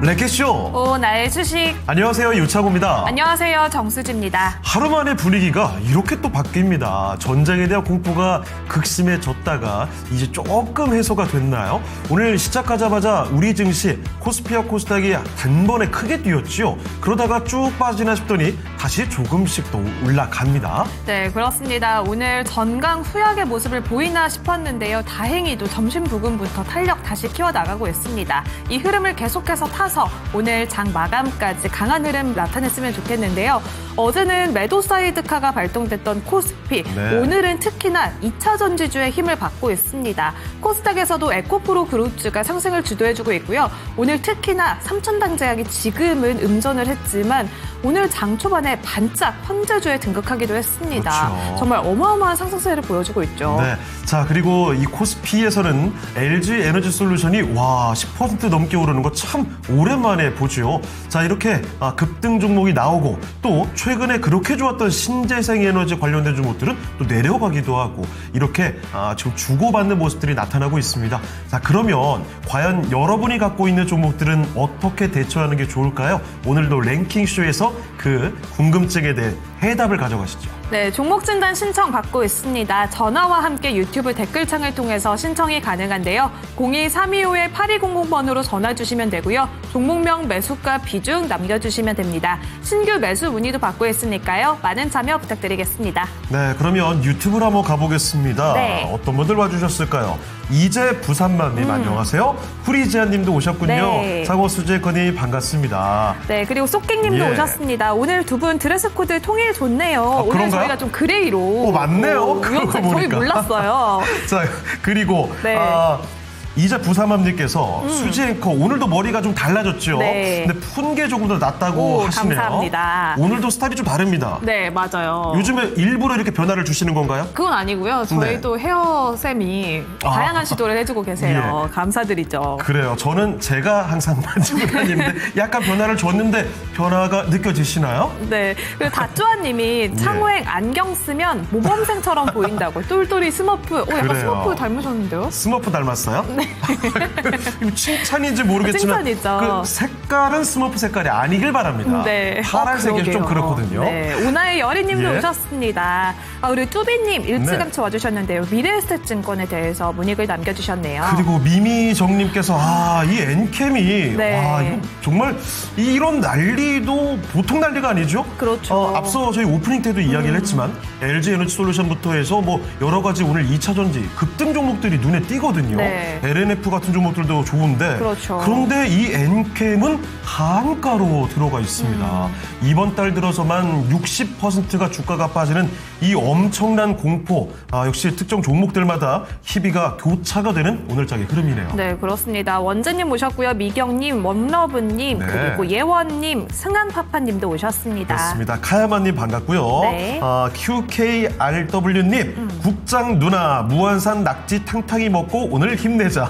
레켓쇼. 오, 나의 주식. 안녕하세요, 유창호입니다. 안녕하세요, 정수지입니다. 하루 만에 분위기가 이렇게 또 바뀝니다. 전쟁에 대한 공포가 극심해졌다가 이제 조금 해소가 됐나요? 오늘 시작하자마자 우리 증시 코스피와 코스닥이 단번에 크게 뛰었지요. 그러다가 쭉 빠지나 싶더니 다시 조금씩 또 올라갑니다. 네, 그렇습니다. 오늘 전강 후약의 모습을 보이나 싶었는데요. 다행히도 점심 부근부터 탄력 다시 키워나가고 있습니다. 이 흐름을 계속해서 타서 오늘 장 마감까지 강한 흐름 나타냈으면 좋겠는데요. 어제는 매도 사이드카가 발동됐던 코스피, 네. 오늘은 특히나 2차 전지주의 힘을 받고 있습니다. 코스닥에서도 에코프로 그룹주가 상승을 주도해주고 있고요. 오늘 특히나 삼천당제약이 지금은 음전을 했지만 오늘 장 초반에 반짝 황제주에 등극하기도 했습니다. 그렇죠. 정말 어마어마한 상승세를 보여주고 있죠. 네. 자, 그리고 이 코스피에서는 LG 에너지 솔루션이 10% 넘게 오르는 거 참 오랜만에 보죠. 자, 이렇게 급등 종목이 나오고 또 최근에 그렇게 좋았던 신재생 에너지 관련된 종목들은 또 내려가기도 하고 이렇게 지금 주고받는 모습들이 나타나고 있습니다. 자, 그러면 과연 여러분이 갖고 있는 종목들은 어떻게 대처하는 게 좋을까요? 오늘도 랭킹쇼에서 그 궁금증에 대해 해답을 가져가시죠. 네, 종목 진단 신청 받고 있습니다. 전화와 함께 유튜브 댓글창을 통해서 신청이 가능한데요. 02-325-8200번으로 전화 주시면 되고요. 종목명, 매수가, 비중 남겨주시면 됩니다. 신규 매수 문의도 받고 있으니까요. 많은 참여 부탁드리겠습니다. 네, 그러면 유튜브로 한번 가보겠습니다. 네. 어떤 분들 와주셨을까요? 이제 부산맘님 안녕하세요. 후리지아님도 오셨군요. 네. 상호수재건님 반갑습니다. 네, 그리고 쏙객님도 예. 오셨습니다. 오늘 두 분 드레스 코드 통일 좋네요. 오늘 그런가요? 저희가 좀 그레이로. 맞네요. 그러고 저희 보니까. 몰랐어요. 자, 그리고 네. 이제 부산맘님께서 수지 앵커 오늘도 머리가 좀 달라졌죠. 네. 근데 푼 게 조금 더 낫다고 오, 하시네요. 감사합니다. 오늘도 스타일이 좀 다릅니다. 네, 맞아요. 요즘에 일부러 이렇게 변화를 주시는 건가요? 그건 아니고요. 저희도 헤어쌤이 다양한 시도를 해주고 계세요. 예. 감사드리죠. 그래요. 저는 제가 항상 만지고 다니는데 약간 변화를 줬는데 변화가 느껴지시나요? 네. 그리고 다쭈아님이 창호행 안경 쓰면 모범생처럼 보인다고. 똘똘이 스머프. 약간 그래요. 스머프 닮으셨는데요? 스머프 닮았어요? 네. 이거 칭찬인지 모르겠지만 칭찬이죠. 그 색깔은 스머프 색깔이 아니길 바랍니다. 네. 파란색이 좀 그러게요. 그렇거든요. 네. 오나의 여리님도 예. 오셨습니다. 우리 뚜비님 일찌감치 와주셨는데요. 미래에셋증권에 대해서 문의글 남겨주셨네요. 그리고 미미정님께서 이 엔캠이 네. 이거 정말 이런 난리도 보통 난리가 아니죠? 그렇죠. 앞서 저희 오프닝 때도 이야기를 했지만 LG 에너지 솔루션부터 해서 뭐 여러 가지 오늘 2차 전지 급등 종목들이 눈에 띄거든요. 네. LNF 같은 종목들도 좋은데 그렇죠. 그런데 이 엔캠은 한가로 들어가 있습니다. 이번 달 들어서만 60%가 주가가 빠지는 이 엄청난 공포. 역시 특정 종목들마다 희비가 교차가 되는 오늘장의 흐름이네요. 네, 그렇습니다. 원재님 오셨고요. 미경님, 원러브님, 네. 그리고 예원님, 승한파파님도 오셨습니다. 그렇습니다. 카야마님 반갑고요. 네. QKRW님 국장 누나 무한산 낙지 탕탕이 먹고 오늘 힘내자.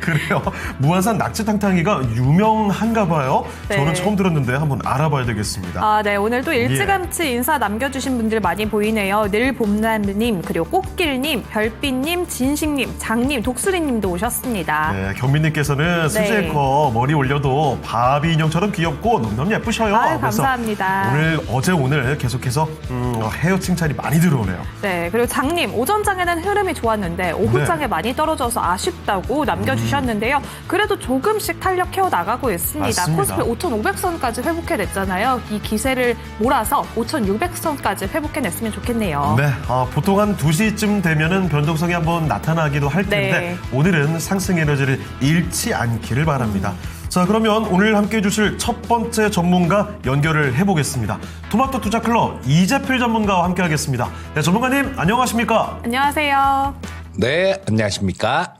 그래요. 무한산 낙지 탕탕이가 유명한가 봐요. 네. 저는 처음 들었는데 한번 알아봐야 되겠습니다. 네. 오늘도 일찌감치 인사 남겨주신 분들 많이 보이네요. 늘봄남님, 그리고 꽃길님, 별빛님, 진식님, 장님, 독수리님도 오셨습니다. 네, 경민님께서는 수제커 머리 올려도 바비 인형처럼 귀엽고 너무너무 예쁘셔요. 아유, 그래서 감사합니다. 오늘 계속해서 헤어 칭찬이 많이 들어오네요. 네, 그리고 장님, 오전장에는 흐름이 좋았는데 오후장에 네. 많이 떨어져서 아쉽다고 남겨주셨는데요. 그래도 조금씩 탄력해어 나가고 있습니다. 맞습니다. 코스피 5,500선까지 회복해냈잖아요. 이 기세를 몰아서 5,600선까지 회복해냈으면 좋겠네요. 네, 보통 한 2시쯤 되면은 변동성이 한번 나타나기도 할 텐데 네. 오늘은 상승 에너지를 잃지 않기를 바랍니다. 자, 그러면 오늘 함께해 주실 첫 번째 전문가 연결을 해보겠습니다. 토마토 투자클럽 이재필 전문가와 함께하겠습니다. 네, 전문가님 안녕하십니까? 안녕하세요. 네, 안녕하십니까?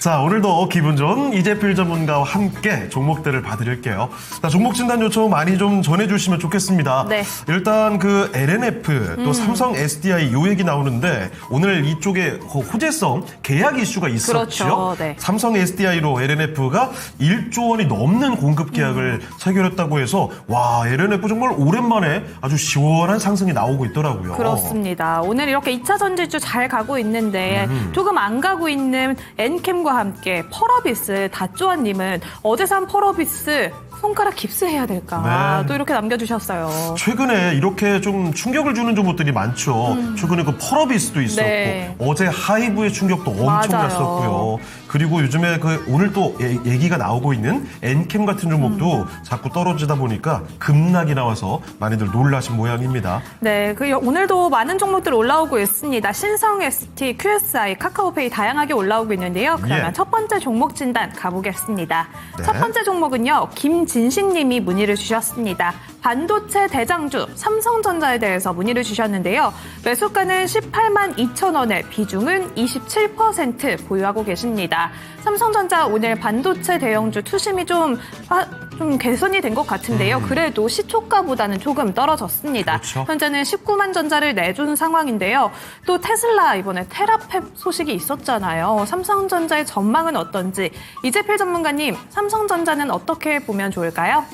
자, 오늘도 기분 좋은 이재필 전문가와 함께 종목들을 봐드릴게요. 자, 종목 진단 요청 많이 좀 전해주시면 좋겠습니다. 네. 일단 그 LNF 또 삼성 SDI 요 얘기 나오는데 오늘 이쪽에 호재성 계약 이슈가 있었죠. 그렇죠. 네. 삼성 SDI로 LNF가 1조 원이 넘는 공급 계약을 체결했다고 해서 와, LNF 정말 오랜만에 아주 시원한 상승이 나오고 있더라고요. 그렇습니다. 오늘 이렇게 2차 전지주 잘 가고 있는데 조금 안 가고 있는 NK 엔캠과 함께 펄어비스 다쪼아님은 어제 산 펄어비스 손가락 깁스해야 될까? 네. 또 이렇게 남겨주셨어요. 최근에 이렇게 좀 충격을 주는 종목들이 많죠. 최근에 그 펄어비스도 있었고 네. 어제 하이브의 충격도 엄청났었고요. 그리고 요즘에 오늘 또 얘기가 나오고 있는 엔캠 같은 종목도 자꾸 떨어지다 보니까 급락이 나와서 많이들 놀라신 모양입니다. 네, 오늘도 많은 종목들 올라오고 있습니다. 신성, ST, QSI, 카카오페이 다양하게 올라오고 있는데요. 그러면 예. 첫 번째 종목 진단 가보겠습니다. 네. 첫 번째 종목은요, 김진식님이 문의를 주셨습니다. 반도체 대장주 삼성전자에 대해서 문의를 주셨는데요. 매수가는 18만 2천 원에 비중은 27% 보유하고 계십니다. 삼성전자 오늘 반도체 대형주 투심이 좀 개선이 된 것 같은데요. 그래도 시초가보다는 조금 떨어졌습니다. 그렇죠. 현재는 19만 전자를 내준 상황인데요. 또 테슬라 이번에 테라펩 소식이 있었잖아요. 삼성전자의 전망은 어떤지 이재필 전문가님, 삼성전자는 어떻게 보면 좋을까요?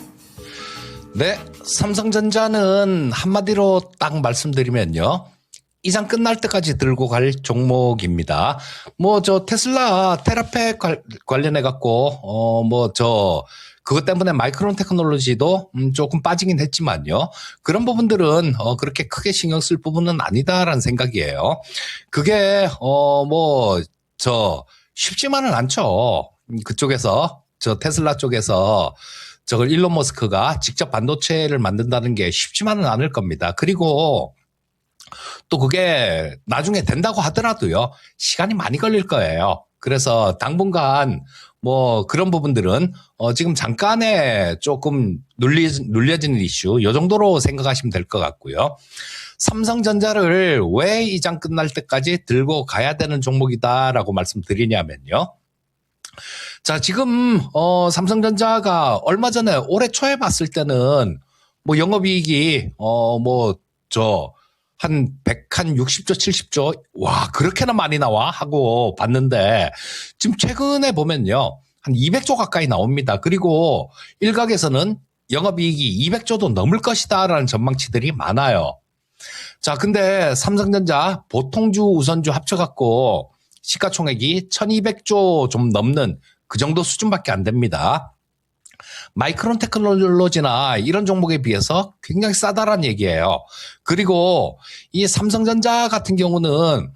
네, 삼성전자는 한마디로 딱 말씀드리면요. 이상 끝날 때까지 들고 갈 종목입니다. 테슬라 테라팩 관련해 갖고 그것 때문에 마이크론 테크놀로지도 조금 빠지긴 했지만요. 그런 부분들은 그렇게 크게 신경 쓸 부분은 아니다라는 생각이에요. 그게 쉽지만은 않죠. 그쪽에서 테슬라 쪽에서 저걸 일론 머스크가 직접 반도체를 만든다는 게 쉽지만은 않을 겁니다. 그리고 또 그게 나중에 된다고 하더라도요, 시간이 많이 걸릴 거예요. 그래서 당분간 그런 부분들은 지금 잠깐에 조금 눌려지는 이슈, 이 정도로 생각하시면 될 것 같고요. 삼성전자를 왜 이장 끝날 때까지 들고 가야 되는 종목이다라고 말씀드리냐면요. 자, 지금 삼성전자가 얼마 전에 올해 초에 봤을 때는 영업이익이 한 60조, 70조, 와, 그렇게나 많이 나와? 하고 봤는데, 지금 최근에 보면요, 한 200조 가까이 나옵니다. 그리고 일각에서는 영업이익이 200조도 넘을 것이다 라는 전망치들이 많아요. 자, 근데 삼성전자 보통주, 우선주 합쳐갖고 시가총액이 1200조 좀 넘는 그 정도 수준밖에 안 됩니다. 마이크론 테크놀로지나 이런 종목에 비해서 굉장히 싸다란 얘기예요. 그리고 이 삼성전자 같은 경우는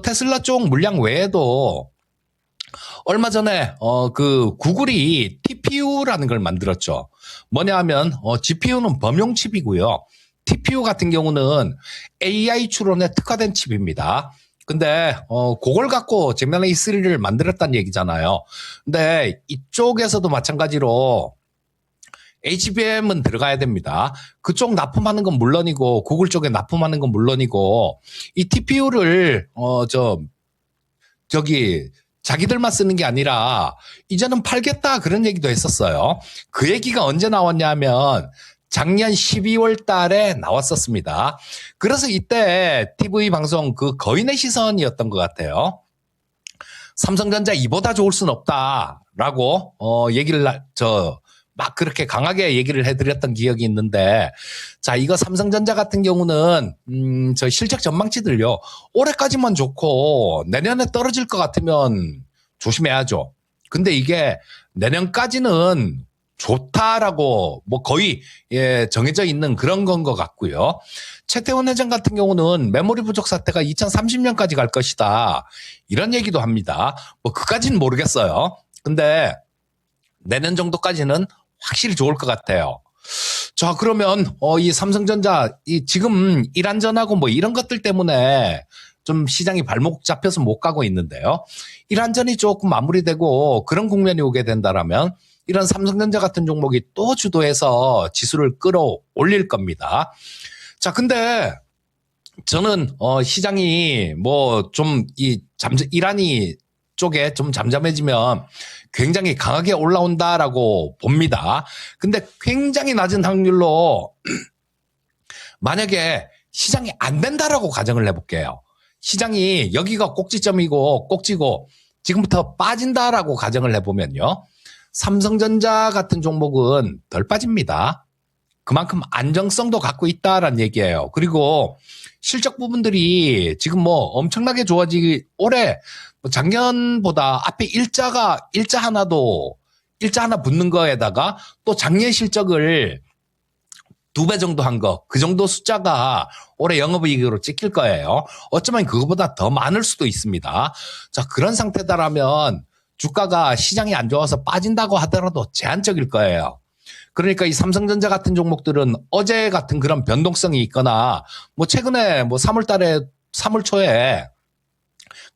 테슬라 쪽 물량 외에도 얼마 전에 구글이 TPU라는 걸 만들었죠. 뭐냐 하면 GPU는 범용 칩이고요. TPU 같은 경우는 AI 추론에 특화된 칩입니다. 근데 그걸 갖고 제미나이 3를 만들었다는 얘기잖아요. 근데 이쪽에서도 마찬가지로 HBM은 들어가야 됩니다. 그쪽 납품하는 건 물론이고 구글 쪽에 납품하는 건 물론이고 이 TPU를 자기들만 쓰는 게 아니라 이제는 팔겠다 그런 얘기도 했었어요. 그 얘기가 언제 나왔냐면 작년 12월 달에 나왔었습니다. 그래서 이때 TV 방송 거인의 시선이었던 것 같아요. 삼성전자 이보다 좋을 순 없다라고 얘기를 막 그렇게 강하게 얘기를 해드렸던 기억이 있는데, 자, 이거 삼성전자 같은 경우는 저 실적 전망치들요, 올해까지만 좋고 내년에 떨어질 것 같으면 조심해야죠. 근데 이게 내년까지는 좋다라고 거의 정해져 있는 그런 건 것 같고요. 최태원 회장 같은 경우는 메모리 부족 사태가 2030년까지 갈 것이다 이런 얘기도 합니다. 그까지는 모르겠어요. 근데 내년 정도까지는 확실히 좋을 것 같아요. 자, 그러면 이 삼성전자 지금 이란전하고 이런 것들 때문에 좀 시장이 발목 잡혀서 못 가고 있는데요. 이란전이 조금 마무리되고 그런 국면이 오게 된다라면 이런 삼성전자 같은 종목이 또 주도해서 지수를 끌어올릴 겁니다. 자, 근데 저는 시장이 이란이 쪽에 좀 잠잠해지면 굉장히 강하게 올라온다라고 봅니다. 근데 굉장히 낮은 확률로 만약에 시장이 안 된다라고 가정을 해볼게요. 시장이 여기가 꼭지고 지금부터 빠진다라고 가정을 해보면요. 삼성전자 같은 종목은 덜 빠집니다. 그만큼 안정성도 갖고 있다라는 얘기예요. 그리고 실적 부분들이 지금 뭐 엄청나게 올해 뭐 작년보다 앞에 일자 하나 붙는 거에다가 또 작년 실적을 2배 정도 한 거, 그 정도 숫자가 올해 영업이익으로 찍힐 거예요. 어쩌면 그거보다 더 많을 수도 있습니다. 자, 그런 상태다라면 주가가 시장이 안 좋아서 빠진다고 하더라도 제한적일 거예요. 그러니까 이 삼성전자 같은 종목들은 어제 같은 그런 변동성이 있거나 뭐 최근에 뭐 3월 초에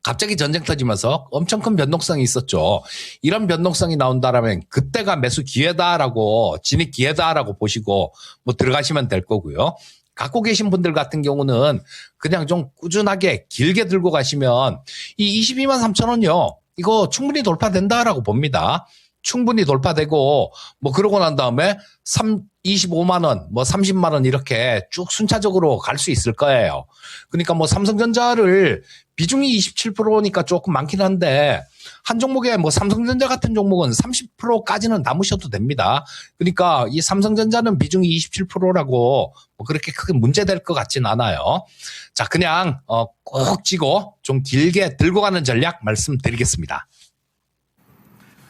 갑자기 전쟁 터지면서 엄청 큰 변동성이 있었죠. 이런 변동성이 나온다라면 그때가 매수 기회다라고, 진입 기회다라고 보시고 뭐 들어가시면 될 거고요. 갖고 계신 분들 같은 경우는 그냥 좀 꾸준하게 길게 들고 가시면 이 22만 3천 원요. 이거 충분히 돌파된다라고 봅니다. 충분히 돌파되고 뭐 그러고 난 다음에 25만 원, 뭐 30만 원 이렇게 쭉 순차적으로 갈 수 있을 거예요. 그러니까 뭐 삼성전자를 비중이 27%니까 조금 많긴 한데 한 종목에 뭐 삼성전자 같은 종목은 30%까지는 남으셔도 됩니다. 그러니까 이 삼성전자는 비중이 27%라고 뭐 그렇게 크게 문제될 것 같진 않아요. 자, 그냥 꼭 쥐고 좀 길게 들고 가는 전략 말씀드리겠습니다.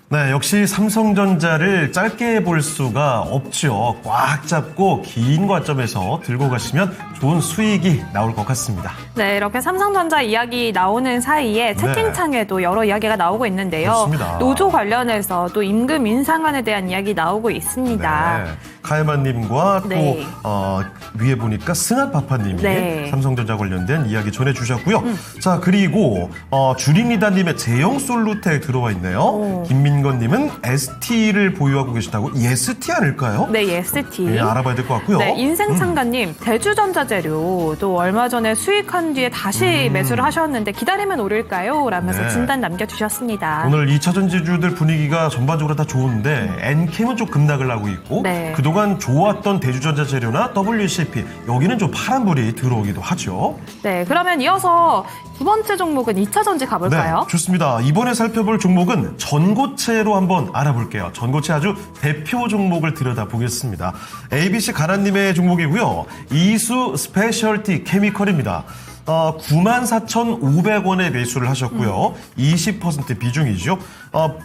네, 역시 삼성전자를 짧게 볼 수가 없죠. 꽉 잡고 긴 관점에서 들고 가시면 좋은 수익이 나올 것 같습니다. 네, 이렇게 삼성전자 이야기 나오는 사이에 채팅창에도 여러 이야기가 나오고 있는데요. 그렇습니다. 노조 관련해서 또 임금 인상안에 대한 이야기 나오고 있습니다. 네. 카에마님과 네. 또 위에 보니까 승한파파님이 네. 삼성전자 관련된 이야기 전해주셨고요. 자, 그리고 주린이다님의 제형솔루텍 들어와 있네요. 김민건님은 ST를 보유하고 계시다고. ST 아닐까요? 네, ST. 네, 알아봐야 될 것 같고요. 네, 인생창가님, 대주전자재료 또 얼마 전에 수익한 뒤에 다시 매수를 하셨는데 기다리면 오를까요? 라면서 네. 진단 남겨주셨습니다. 오늘 2차 전지주들 분위기가 전반적으로 다 좋은데 엔캠은 좀 급락을 하고 있고 네. 그동안 좋았던 대주전자 재료나 WCP 여기는 좀 파란불이 들어오기도 하죠. 네, 그러면 이어서 두 번째 종목은 2차 전지 가볼까요? 네, 좋습니다. 이번에 살펴볼 종목은 전고체로 한번 알아볼게요. 전고체 아주 대표 종목을 들여다보겠습니다. ABC 가라님의 종목이고요. 이수 스페셜티 케미컬입니다. 94,500원에 매수를 하셨고요. 20% 비중이죠.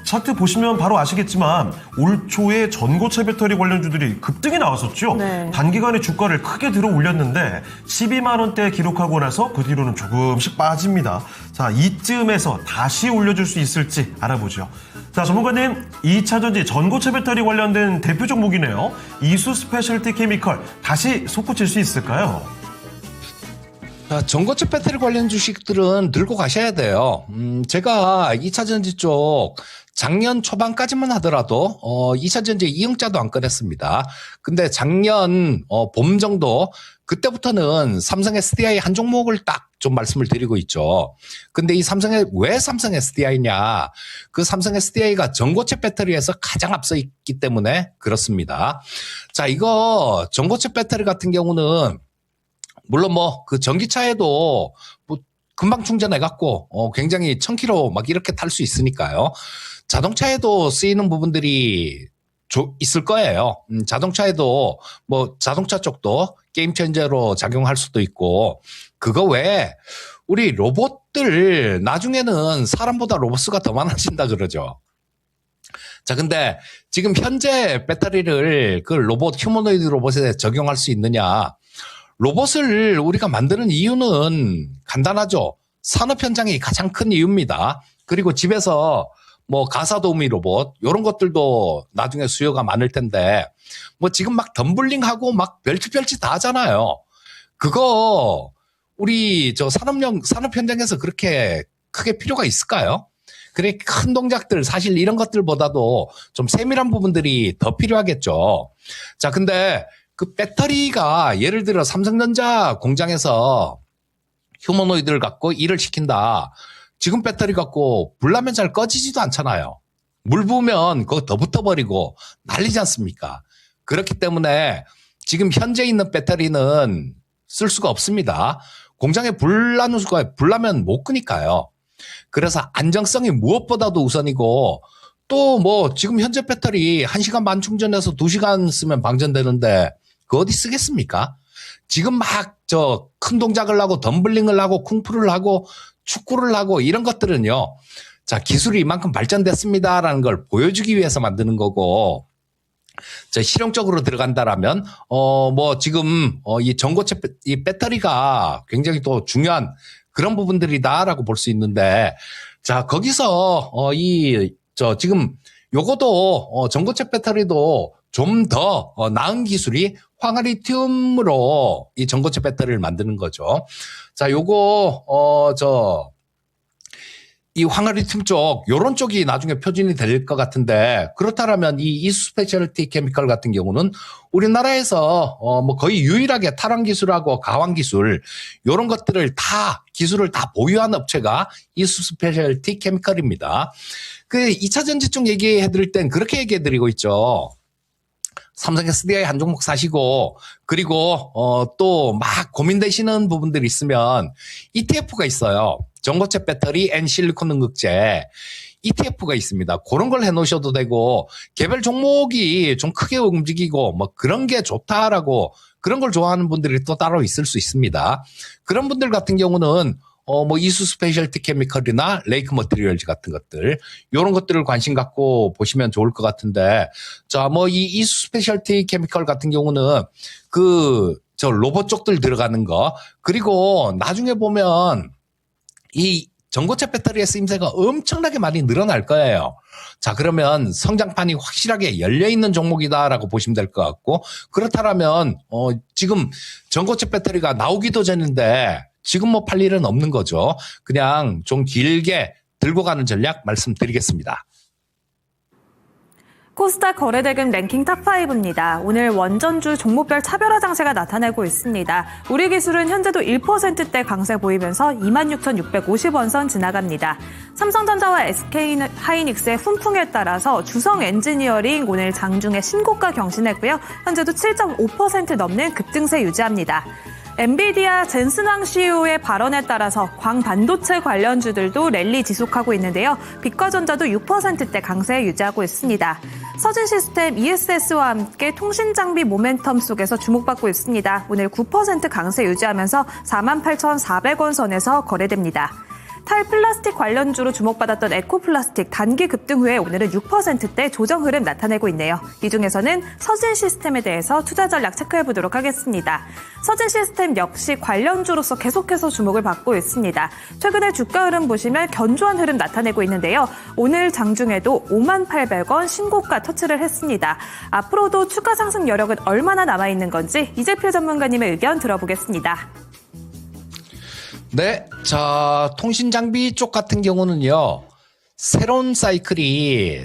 차트 보시면 바로 아시겠지만 올 초에 전고체 배터리 관련주들이 급등이 나왔었죠. 네. 단기간에 주가를 크게 들어 올렸는데 12만 원대 기록하고 나서 그 뒤로는 조금씩 빠집니다. 자, 이쯤에서 다시 올려줄 수 있을지 알아보죠. 자, 전문가님, 2차 전지 전고체 배터리 관련된 대표 종목이네요. 이수 스페셜티 케미컬 다시 솟구칠 수 있을까요? 자, 전고체 배터리 관련 주식들은 들고 가셔야 돼요. 제가 2차 전지 쪽 작년 초반까지만 하더라도 2차 전지 이응자도 안 꺼냈습니다. 근데 작년 봄 정도 그때부터는 삼성 SDI 한 종목을 딱 좀 말씀을 드리고 있죠. 근데 왜 삼성 SDI냐? 그 삼성 SDI가 전고체 배터리에서 가장 앞서 있기 때문에 그렇습니다. 자, 이거 전고체 배터리 같은 경우는 물론 뭐 그 전기차에도 뭐 금방 충전해갖고 굉장히 1000km 막 이렇게 탈 수 있으니까요. 자동차에도 쓰이는 부분들이 있을 거예요. 자동차에도 뭐 자동차 쪽도 게임 체인저로 작용할 수도 있고 그거 외에 우리 로봇들 나중에는 사람보다 로봇수가 더 많아진다 그러죠. 자, 근데 지금 현재 배터리를 그 휴머노이드 로봇에 적용할 수 있느냐? 로봇을 우리가 만드는 이유는 간단하죠. 산업 현장이 가장 큰 이유입니다. 그리고 집에서 뭐 가사도우미 로봇 이런 것들도 나중에 수요가 많을 텐데 뭐 지금 막 덤블링하고 막 별짓별짓 다 하잖아요. 그거 우리 저 산업 현장에서 그렇게 크게 필요가 있을까요? 그래 큰 동작들 사실 이런 것들보다도 좀 세밀한 부분들이 더 필요하겠죠. 자, 근데 그 배터리가 예를 들어 삼성전자 공장에서 휴머노이드를 갖고 일을 시킨다. 지금 배터리 갖고 불 나면 잘 꺼지지도 않잖아요. 물 부으면 그거 더 붙어버리고 난리지 않습니까? 그렇기 때문에 지금 현재 있는 배터리는 쓸 수가 없습니다. 공장에 불 나면 못 끄니까요. 그래서 안정성이 무엇보다도 우선이고 또 뭐 지금 현재 배터리 1시간 반 충전해서 2시간 쓰면 방전되는데 그 어디 쓰겠습니까? 지금 막 큰 동작을 하고 덤블링을 하고 쿵푸를 하고 축구를 하고 이런 것들은요. 자, 기술이 이만큼 발전됐습니다라는 걸 보여주기 위해서 만드는 거고, 실용적으로 들어간다라면, 지금, 이 전고체, 이 배터리가 굉장히 또 중요한 그런 부분들이다라고 볼 수 있는데, 자, 거기서, 지금 요것도, 전고체 배터리도 좀 더 나은 기술이 황화리튬으로 이 전고체 배터리를 만드는 거죠. 자, 요거, 이 황화리튬 쪽, 요런 쪽이 나중에 표준이 될 것 같은데, 그렇다면 이 이수 스페셜티 케미컬 같은 경우는 우리나라에서, 거의 유일하게 탈환 기술하고 가황 기술, 요런 것들을 기술을 다 보유한 업체가 이수 스페셜티 케미컬입니다. 그 2차 전지 쪽 얘기해 드릴 땐 그렇게 얘기해 드리고 있죠. 삼성 SDI 한 종목 사시고, 그리고, 또 막 고민되시는 부분들이 있으면 ETF가 있어요. 전고체 배터리 앤 실리콘 응급제 ETF가 있습니다. 그런 걸 해놓으셔도 되고, 개별 종목이 좀 크게 움직이고 그런 게 좋다라고, 그런 걸 좋아하는 분들이 또 따로 있을 수 있습니다. 그런 분들 같은 경우는 이수 스페셜티 케미컬이나 레이크 머티리얼즈 같은 것들, 요런 것들을 관심 갖고 보시면 좋을 것 같은데, 자, 이 이수 스페셜티 케미컬 같은 경우는 로봇 쪽들 들어가는 거, 그리고 나중에 보면 이 전고체 배터리의 쓰임새가 엄청나게 많이 늘어날 거예요. 자, 그러면 성장판이 확실하게 열려있는 종목이다라고 보시면 될 것 같고, 그렇다면, 지금 전고체 배터리가 나오기도 전인데, 지금 팔 일은 없는 거죠. 그냥 좀 길게 들고 가는 전략 말씀드리겠습니다. 코스닥 거래대금 랭킹 탑5입니다. 오늘 원전주 종목별 차별화 장세가 나타나고 있습니다. 우리 기술은 현재도 1%대 강세 보이면서 26,650원 선 지나갑니다. 삼성전자와 SK하이닉스의 훈풍에 따라서 주성 엔지니어링 오늘 장중에 신고가 경신했고요. 현재도 7.5% 넘는 급등세 유지합니다. 엔비디아 젠슨왕 CEO의 발언에 따라서 광반도체 관련주들도 랠리 지속하고 있는데요. 빛과전자도 6%대 강세 유지하고 있습니다. 서진시스템 ESS와 함께 통신장비 모멘텀 속에서 주목받고 있습니다. 오늘 9% 강세 유지하면서 48,400원 선에서 거래됩니다. 탈플라스틱 관련주로 주목받았던 에코플라스틱 단기 급등 후에 오늘은 6%대 조정 흐름 나타내고 있네요. 이 중에서는 서진시스템에 대해서 투자 전략 체크해보도록 하겠습니다. 서진시스템 역시 관련주로서 계속해서 주목을 받고 있습니다. 최근에 주가 흐름 보시면 견조한 흐름 나타내고 있는데요. 오늘 장중에도 58,000원 신고가 터치를 했습니다. 앞으로도 추가 상승 여력은 얼마나 남아있는 건지 이재필 전문가님의 의견 들어보겠습니다. 네, 자, 통신장비 쪽 같은 경우는요, 새로운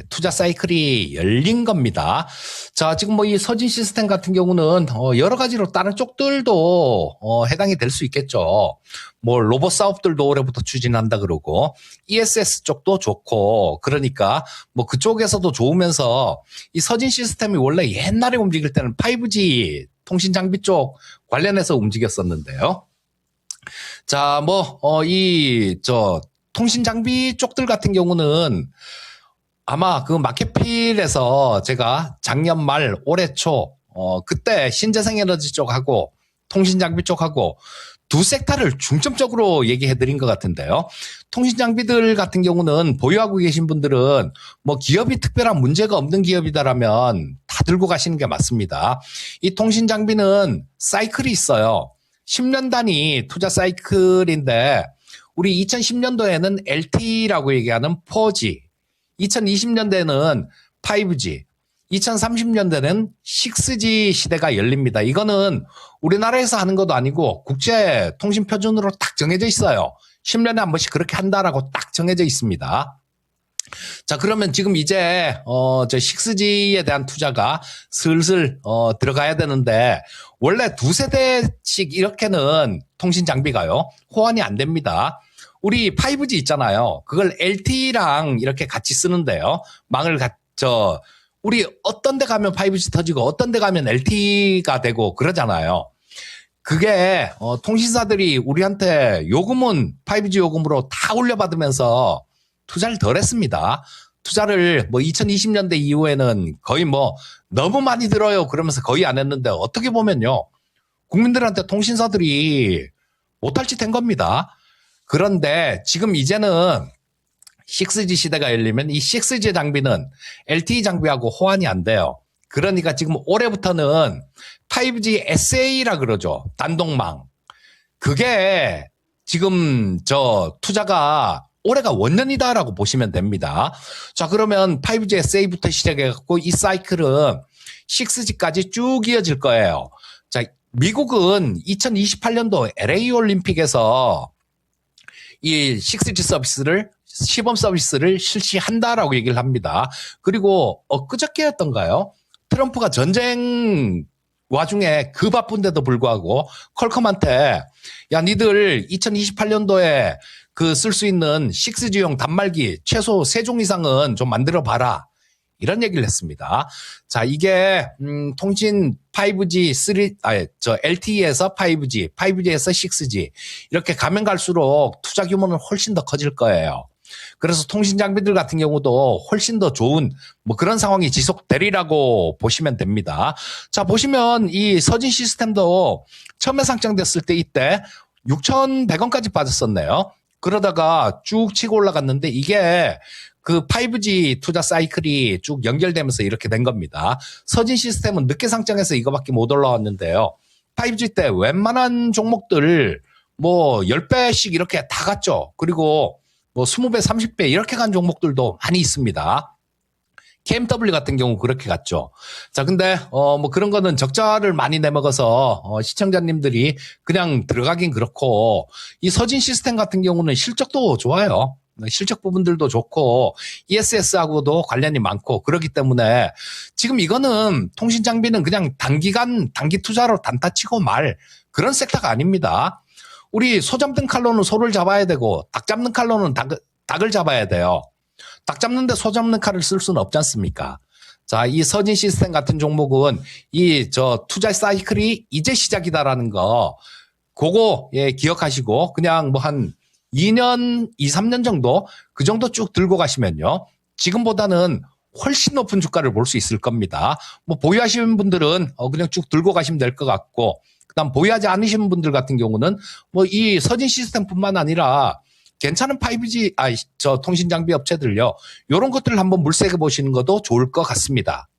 투자 사이클이 열린 겁니다. 자, 지금 이 서진 시스템 같은 경우는 여러 가지로 다른 쪽들도 해당이 될 수 있겠죠. 로봇 사업들도 올해부터 추진한다 그러고, ESS 쪽도 좋고, 그러니까 그쪽에서도 좋으면서 이 서진 시스템이 원래 옛날에 움직일 때는 5G 통신장비 쪽 관련해서 움직였었는데요. 자, 통신 장비 쪽들 같은 경우는 아마 그 마켓필에서 제가 작년 말, 올해 초, 그때 신재생 에너지 쪽하고 통신 장비 쪽하고 두 섹터를 중점적으로 얘기해 드린 것 같은데요. 통신 장비들 같은 경우는 보유하고 계신 분들은 기업이 특별한 문제가 없는 기업이다라면 다 들고 가시는 게 맞습니다. 이 통신 장비는 사이클이 있어요. 10년 단위 투자 사이클인데 우리 2010년도에는 LTE라고 얘기하는 4G, 2020년대는 5G, 2030년대는 6G 시대가 열립니다. 이거는 우리나라에서 하는 것도 아니고 국제 통신 표준으로 딱 정해져 있어요. 10년에 한 번씩 그렇게 한다라고 딱 정해져 있습니다. 자, 그러면 지금 이제 저 6G에 대한 투자가 슬슬 들어가야 되는데 원래 두 세대씩 이렇게는 통신 장비가요 호환이 안 됩니다. 우리 5G 있잖아요. 그걸 LTE랑 이렇게 같이 쓰는데요. 우리 어떤 데 가면 5G 터지고 어떤 데 가면 LTE가 되고 그러잖아요. 그게 통신사들이 우리한테 요금은 5G 요금으로 다 올려받으면서 투자를 덜 했습니다. 투자를 뭐 2020년대 이후에는 거의 뭐 너무 많이 들어요 그러면서 거의 안 했는데 어떻게 보면요. 국민들한테 통신사들이 못할 짓 한 겁니다. 그런데 지금 이제는 6G 시대가 열리면 이 6G 장비는 LTE 장비하고 호환이 안 돼요. 그러니까 지금 올해부터는 5G SA라 그러죠. 단독망. 그게 지금 투자가 올해가 원년이다라고 보시면 됩니다. 자, 그러면 5G SA부터 시작해갖고 이 사이클은 6G까지 쭉 이어질 거예요. 자, 미국은 2028년도 LA 올림픽에서 이 6G 서비스를 시범 서비스를 실시한다라고 얘기를 합니다. 그리고 엊그저께였던가요? 트럼프가 전쟁 와중에 그 바쁜데도 불구하고 퀄컴한테 야 니들 2028년도에 그 쓸 수 있는 6G용 단말기 최소 3종 이상은 좀 만들어 봐라. 이런 얘기를 했습니다. 자, 이게 통신 5G, LTE에서 5G, 5G에서 6G 이렇게 가면 갈수록 투자 규모는 훨씬 더 커질 거예요. 그래서 통신 장비들 같은 경우도 훨씬 더 좋은 뭐 그런 상황이 지속되리라고 보시면 됩니다. 자, 보시면 이 서진 시스템도 처음에 상장됐을 때 이때 6,100원까지 빠졌었네요. 그러다가 쭉 치고 올라갔는데 이게 그 5G 투자 사이클이 쭉 연결되면서 이렇게 된 겁니다. 서진 시스템은 늦게 상장해서 이거밖에 못 올라왔는데요. 5G 때 웬만한 종목들 뭐 10배씩 이렇게 다 갔죠. 그리고 뭐 20배, 30배 이렇게 간 종목들도 많이 있습니다. KMW 같은 경우 그렇게 갔죠. 자, 근데 뭐 그런 거는 적자를 많이 내먹어서 시청자님들이 그냥 들어가긴 그렇고 이 서진 시스템 같은 경우는 실적도 좋아요. 실적 부분들도 좋고 ESS하고도 관련이 많고 그렇기 때문에 지금 이거는 통신 장비는 그냥 단기간 단기 투자로 단타 치고 말 그런 섹터가 아닙니다. 우리 소 잡는 칼로는 소를 잡아야 되고 닭 잡는 칼로는 닭을 잡아야 돼요. 닭 잡는데 소 잡는 칼을 쓸 수는 없지 않습니까? 자, 이 서진 시스템 같은 종목은 투자 사이클이 이제 시작이다라는 거 그거 기억하시고 그냥 뭐 한 2년, 2, 3년 정도 그 정도 쭉 들고 가시면요. 지금보다는 훨씬 높은 주가를 볼 수 있을 겁니다. 뭐 보유하시는 분들은 그냥 쭉 들고 가시면 될 것 같고 그다음 보유하지 않으시는 분들 같은 경우는 뭐 이 서진 시스템뿐만 아니라 괜찮은 5G 통신 장비 업체들요. 이런 것들을 한번 물색해 보시는 것도 좋을 것 같습니다.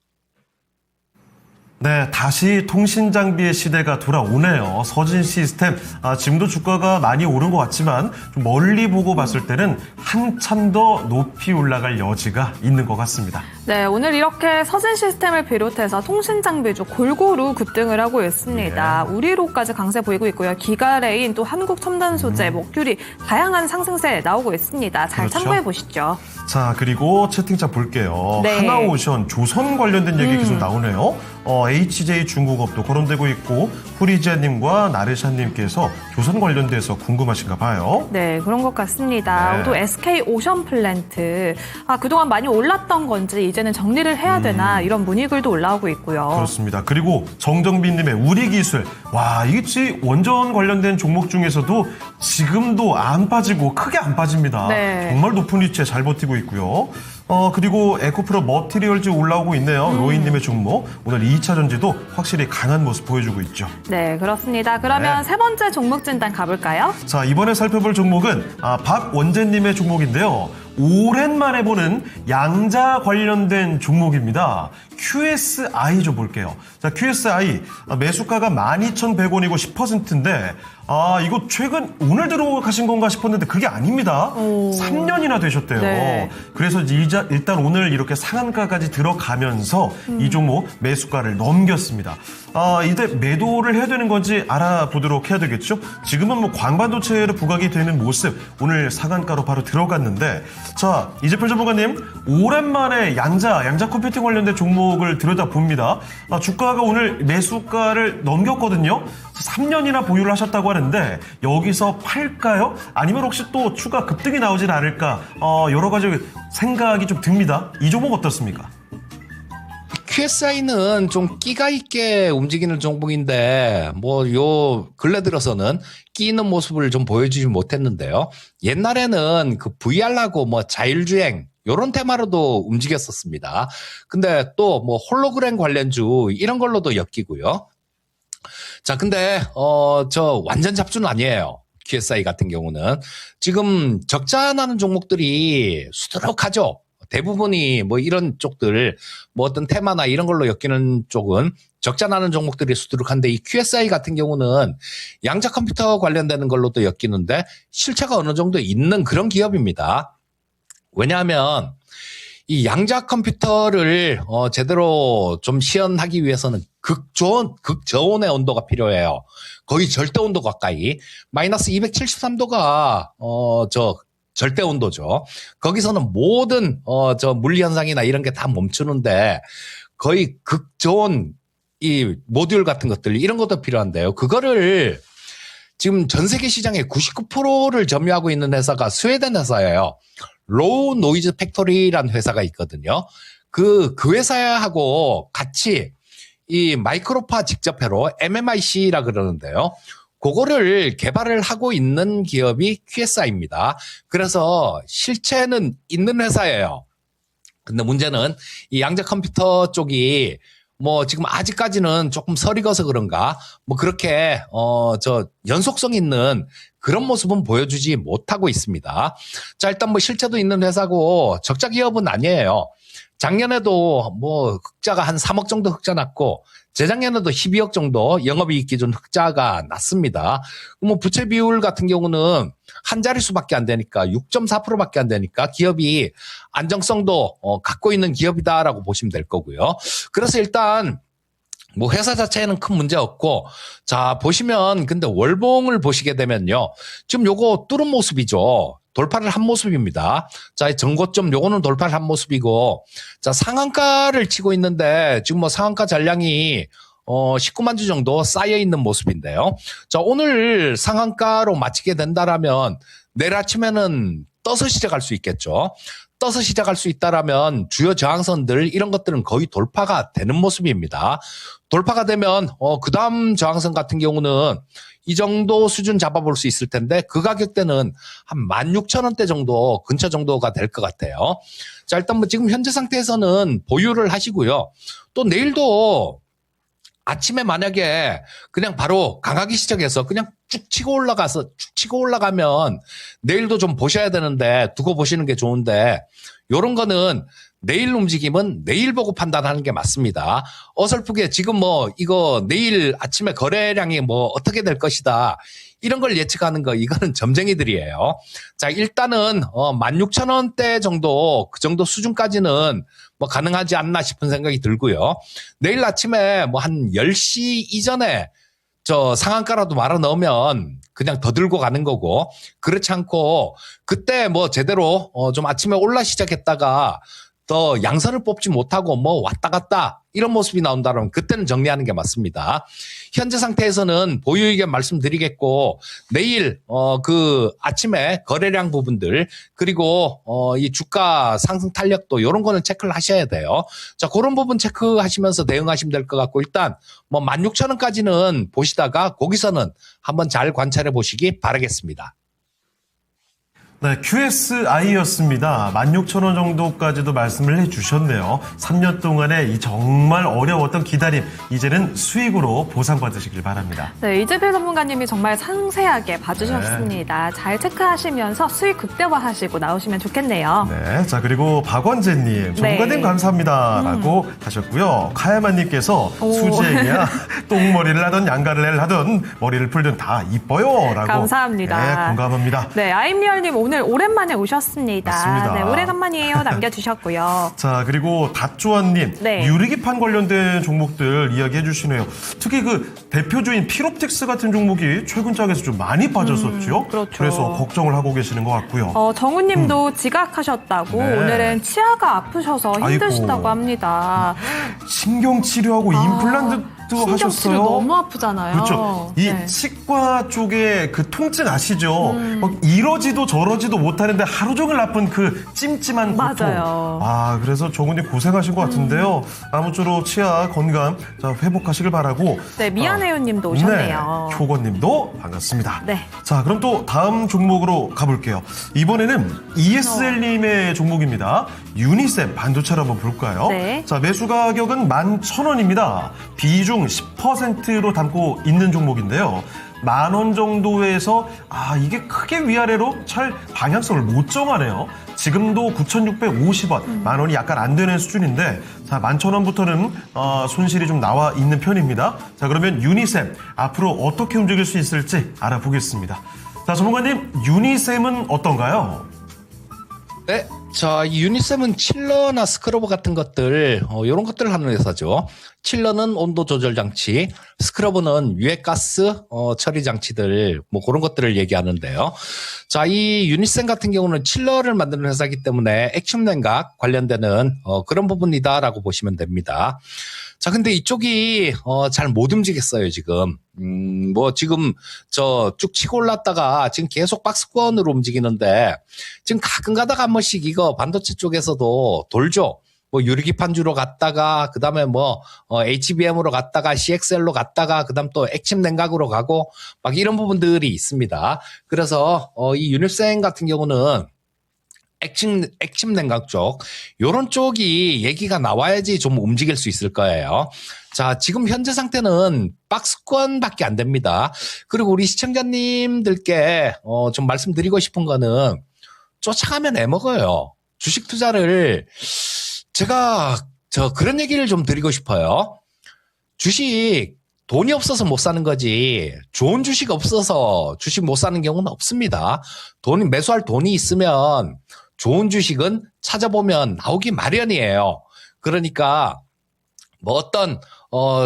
네, 다시 통신 장비의 시대가 돌아오네요. 서진 시스템, 지금도 주가가 많이 오른 것 같지만 좀 멀리 보고 봤을 때는 한참 더 높이 올라갈 여지가 있는 것 같습니다. 네, 오늘 이렇게 서진 시스템을 비롯해서 통신 장비주 골고루 급등을 하고 있습니다. 네. 우리로까지 강세 보이고 있고요. 기가레인 또 한국 첨단 소재, 목유리 다양한 상승세 나오고 있습니다. 잘 그렇죠. 참고해 보시죠. 자, 그리고 채팅창 볼게요. 네. 하나오션, 조선 관련된 얘기 계속 나오네요. HJ 중국업도 거론되고 있고 후리지아님과 나르샤님께서 조선 관련돼서 궁금하신가 봐요. 네, 그런 것 같습니다. 네. 또 SK 오션 플랜트, 그동안 많이 올랐던 건지 이제는 정리를 해야 되나 이런 문의글도 올라오고 있고요. 그렇습니다. 그리고 정정빈님의 우리기술, 와, 이게 원전 관련된 종목 중에서도 지금도 안 빠지고 크게 안 빠집니다. 네. 정말 높은 위치에 잘 버티고 있고요. 그리고 에코프로 머티리얼즈 올라오고 있네요. 로이님의 종목. 오늘 2차 전지도 확실히 강한 모습 보여주고 있죠. 네, 그렇습니다. 그러면 네. 세 번째 종목 진단 가볼까요? 자, 이번에 살펴볼 종목은 박원재님의 종목인데요. 오랜만에 보는 양자 관련된 종목입니다. QSI 좀 볼게요. 자, QSI 매수가가 12,100원이고 10%인데 이거 최근 오늘 들어가신 건가 싶었는데 그게 아닙니다. 3년이나 되셨대요. 네. 그래서 일단 오늘 이렇게 상한가까지 들어가면서 이 종목 매수가를 넘겼습니다. 이때 매도를 해야 되는 건지 알아보도록 해야 되겠죠. 지금은 뭐 광반도체로 부각이 되는 모습 오늘 상한가로 바로 들어갔는데 자, 이재필 전문가님 오랜만에 양자 컴퓨팅 관련된 종목을 들여다봅니다. 주가가 오늘 매수가를 넘겼거든요. 3년이나 보유를 하셨다고 하는데 여기서 팔까요? 아니면 혹시 또 추가 급등이 나오진 않을까? 여러 가지 생각이 좀 듭니다. 이 종목 어떻습니까? QSI는 좀 끼가 있게 움직이는 종목인데 뭐 요 근래 들어서는 끼 있는 모습을 좀 보여주지 못했는데요. 옛날에는 그 VR하고 뭐 자율주행 요런 테마로도 움직였었습니다. 근데 또 뭐 홀로그램 관련주 이런 걸로도 엮이고요. 자, 근데 저 완전 잡주는 아니에요. QSI 같은 경우는 지금 적자 나는 종목들이 수두룩하죠. 대부분이 뭐 이런 쪽들, 뭐 어떤 테마나 이런 걸로 엮이는 쪽은 적자 나는 종목들이 수두룩한데, 이 QSI 같은 경우는 양자 컴퓨터 관련되는 걸로도 엮이는데 실체가 어느 정도 있는 그런 기업입니다. 왜냐하면 이 양자 컴퓨터를 제대로 좀 시연하기 위해서는 극저온의 온도가 필요해요. 거의 절대 온도 가까이. 마이너스 273도가 저 절대 온도죠. 거기서는 모든 저 물리 현상이나 이런 게 다 멈추는데, 거의 극저온 이 모듈 같은 것들 이런 것도 필요한데요. 그거를 지금 전 세계 시장의 99%를 점유하고 있는 회사가 스웨덴 회사예요. 로우 노이즈 팩토리라는 회사가 있거든요. 그 회사하고 같이 이 마이크로파 직접회로 MMIC라 그러는데요. 그거를 개발을 하고 있는 기업이 QSI입니다. 그래서 실체는 있는 회사예요. 근데 문제는 이 양자 컴퓨터 쪽이 뭐 지금 아직까지는 조금 서리거서 그런가 뭐 그렇게 저 연속성 있는 그런 모습은 보여주지 못하고 있습니다. 자, 일단 뭐 실체도 있는 회사고 적자 기업은 아니에요. 작년에도 뭐 흑자가 한 3억 정도 흑자 났고, 재작년에도 12억 정도 영업이익 기준 흑자가 났습니다. 뭐 부채 비율 같은 경우는 한 자릿수밖에 안 되니까 6.4%밖에 안 되니까 기업이 안정성도 갖고 있는 기업이다라고 보시면 될 거고요. 그래서 일단 뭐 회사 자체에는 큰 문제 없고, 자 보시면 근데 월봉을 보시게 되면요, 지금 요거 뚫은 모습이죠. 돌파를 한 모습입니다. 자, 전고점 요거는 돌파를 한 모습이고, 자 상한가를 치고 있는데 지금 뭐 상한가 잔량이 19만 주 정도 쌓여 있는 모습인데요. 자, 오늘 상한가로 마치게 된다라면 내일 아침에는 떠서 시작할 수 있겠죠. 떠서 시작할 수 있다라면 주요 저항선들 이런 것들은 거의 돌파가 되는 모습입니다. 돌파가 되면 그 다음 저항선 같은 경우는 이 정도 수준 잡아볼 수 있을 텐데, 그 가격대는 한 16,000원대 정도 근처 정도가 될 것 같아요. 자, 일단 뭐 지금 현재 상태에서는 보유를 하시고요. 또 내일도 아침에 만약에 그냥 바로 강하기 시작해서 그냥 쭉 치고 올라가면 내일도 좀 보셔야 되는데 두고 보시는 게 좋은데, 요런 거는 내일 움직임은 내일 보고 판단하는 게 맞습니다. 어설프게 지금 뭐 이거 내일 아침에 거래량이 뭐 어떻게 될 것이다 이런 걸 예측하는 거, 이거는 점쟁이들이에요. 자, 일단은 16,000원대 정도, 그 정도 수준까지는 뭐 가능하지 않나 싶은 생각이 들고요. 내일 아침에 뭐 한 10시 이전에 저 상한가라도 말아 넣으면 그냥 더 들고 가는 거고, 그렇지 않고 그때 뭐 제대로 좀 아침에 올라 시작했다가 더 양선을 뽑지 못하고 뭐 왔다 갔다 이런 모습이 나온다면 그때는 정리하는 게 맞습니다. 현재 상태에서는 보유 의견 말씀드리겠고, 내일 그 아침에 거래량 부분들 그리고 이 주가 상승 탄력도 이런 거는 체크를 하셔야 돼요. 자, 그런 부분 체크하시면서 대응하시면 될 것 같고, 일단 뭐 16,000원까지는 보시다가 거기서는 한번 잘 관찰해 보시기 바라겠습니다. 네, QSI였습니다. 16,000원 정도까지도 말씀을 해주셨네요. 3년 동안의 이 정말 어려웠던 기다림, 이제는 수익으로 보상받으시길 바랍니다. 네, 이재필 전문가님이 정말 상세하게 봐주셨습니다. 네. 잘 체크하시면서 수익 극대화하시고 나오시면 좋겠네요. 네, 자 그리고 박원재님, 전문가님 네. 감사합니다라고 하셨고요. 카야만님께서 수지행이야 똥머리를 하든 양가를 하든 머리를 풀든 다 이뻐요라고. 감사합니다. 네, 공감합니다. 네, 아임리얼님 오늘 오랜만에 오셨습니다. 맞습니다. 네, 오래간만이에요. 남겨주셨고요. 자, 그리고 닷조아님, 네. 유리기판 관련된 종목들 이야기해 주시네요. 특히 그 대표주인 피롭텍스 같은 종목이 최근 장에서 좀 많이 빠졌었죠. 그렇죠. 그래서 걱정을 하고 계시는 것 같고요. 정우님도 지각하셨다고, 네. 오늘은 치아가 아프셔서 힘드시다고 아이고. 합니다. 신경치료하고 임플란트 아직도 신경 하셨어요? 치료 너무 아프잖아요. 그렇죠. 이 네. 치과 쪽에 그 통증 아시죠? 막 이러지도 저러지도 못하는데 하루 종일 아픈 그 찜찜한 고통. 맞아요. 아, 그래서 정우님 고생하신 것 같은데요. 아무쪼록 치아 건강 자, 회복하시길 바라고. 네, 미안해요 님도 오셨네요. 네, 효건님도 반갑습니다. 네. 자, 그럼 또 다음 종목으로 가볼게요. 이번에는 ESL님의 종목입니다. 유니셈 반도체를 한번 볼까요? 네. 자, 매수 가격은 11,000원입니다. 비중 10%로 담고 있는 종목인데요. 10,000원 정도에서 이게 크게 위아래로 잘 방향성을 못 정하네요. 지금도 9,650원, 10,000원이 약간 안 되는 수준인데 자, 11,000원부터는 손실이 좀 나와 있는 편입니다. 자, 그러면 유니셈 앞으로 어떻게 움직일 수 있을지 알아보겠습니다. 자, 전문가님, 유니셈은 어떤가요? 네. 자, 이 유니셈은 칠러나 스크러버 같은 것들, 이런 것들을 하는 회사죠. 칠러는 온도 조절 장치, 스크러버는 유해가스 처리 장치들, 뭐 그런 것들을 얘기하는데요. 자, 이 유니셈 같은 경우는 칠러를 만드는 회사이기 때문에 액션 냉각 관련되는 그런 부분이다라고 보시면 됩니다. 자, 근데 이쪽이 잘 못 움직였어요, 지금. 뭐 지금 쭉 치고 올랐다가 지금 계속 박스권으로 움직이는데 지금 가끔 가다가 한 번씩 이거 반도체 쪽에서도 돌죠. 뭐 유리기판주로 갔다가 그다음에 뭐 HBM으로 갔다가 CXL로 갔다가 그다음 또 액침 냉각으로 가고 막 이런 부분들이 있습니다. 그래서 이 유니셈 같은 경우는 액침 냉각 쪽 요런 쪽이 얘기가 나와야지 좀 움직일 수 있을 거예요. 자, 지금 현재 상태는 박스권밖에 안 됩니다. 그리고 우리 시청자님들께 좀 말씀드리고 싶은 거는 쫓아가면 애먹어요. 주식 투자를 제가 그런 얘기를 좀 드리고 싶어요. 주식 돈이 없어서 못 사는 거지 좋은 주식 없어서 주식 못 사는 경우는 없습니다. 매수할 돈이 있으면 좋은 주식은 찾아보면 나오기 마련이에요. 그러니까 뭐 어떤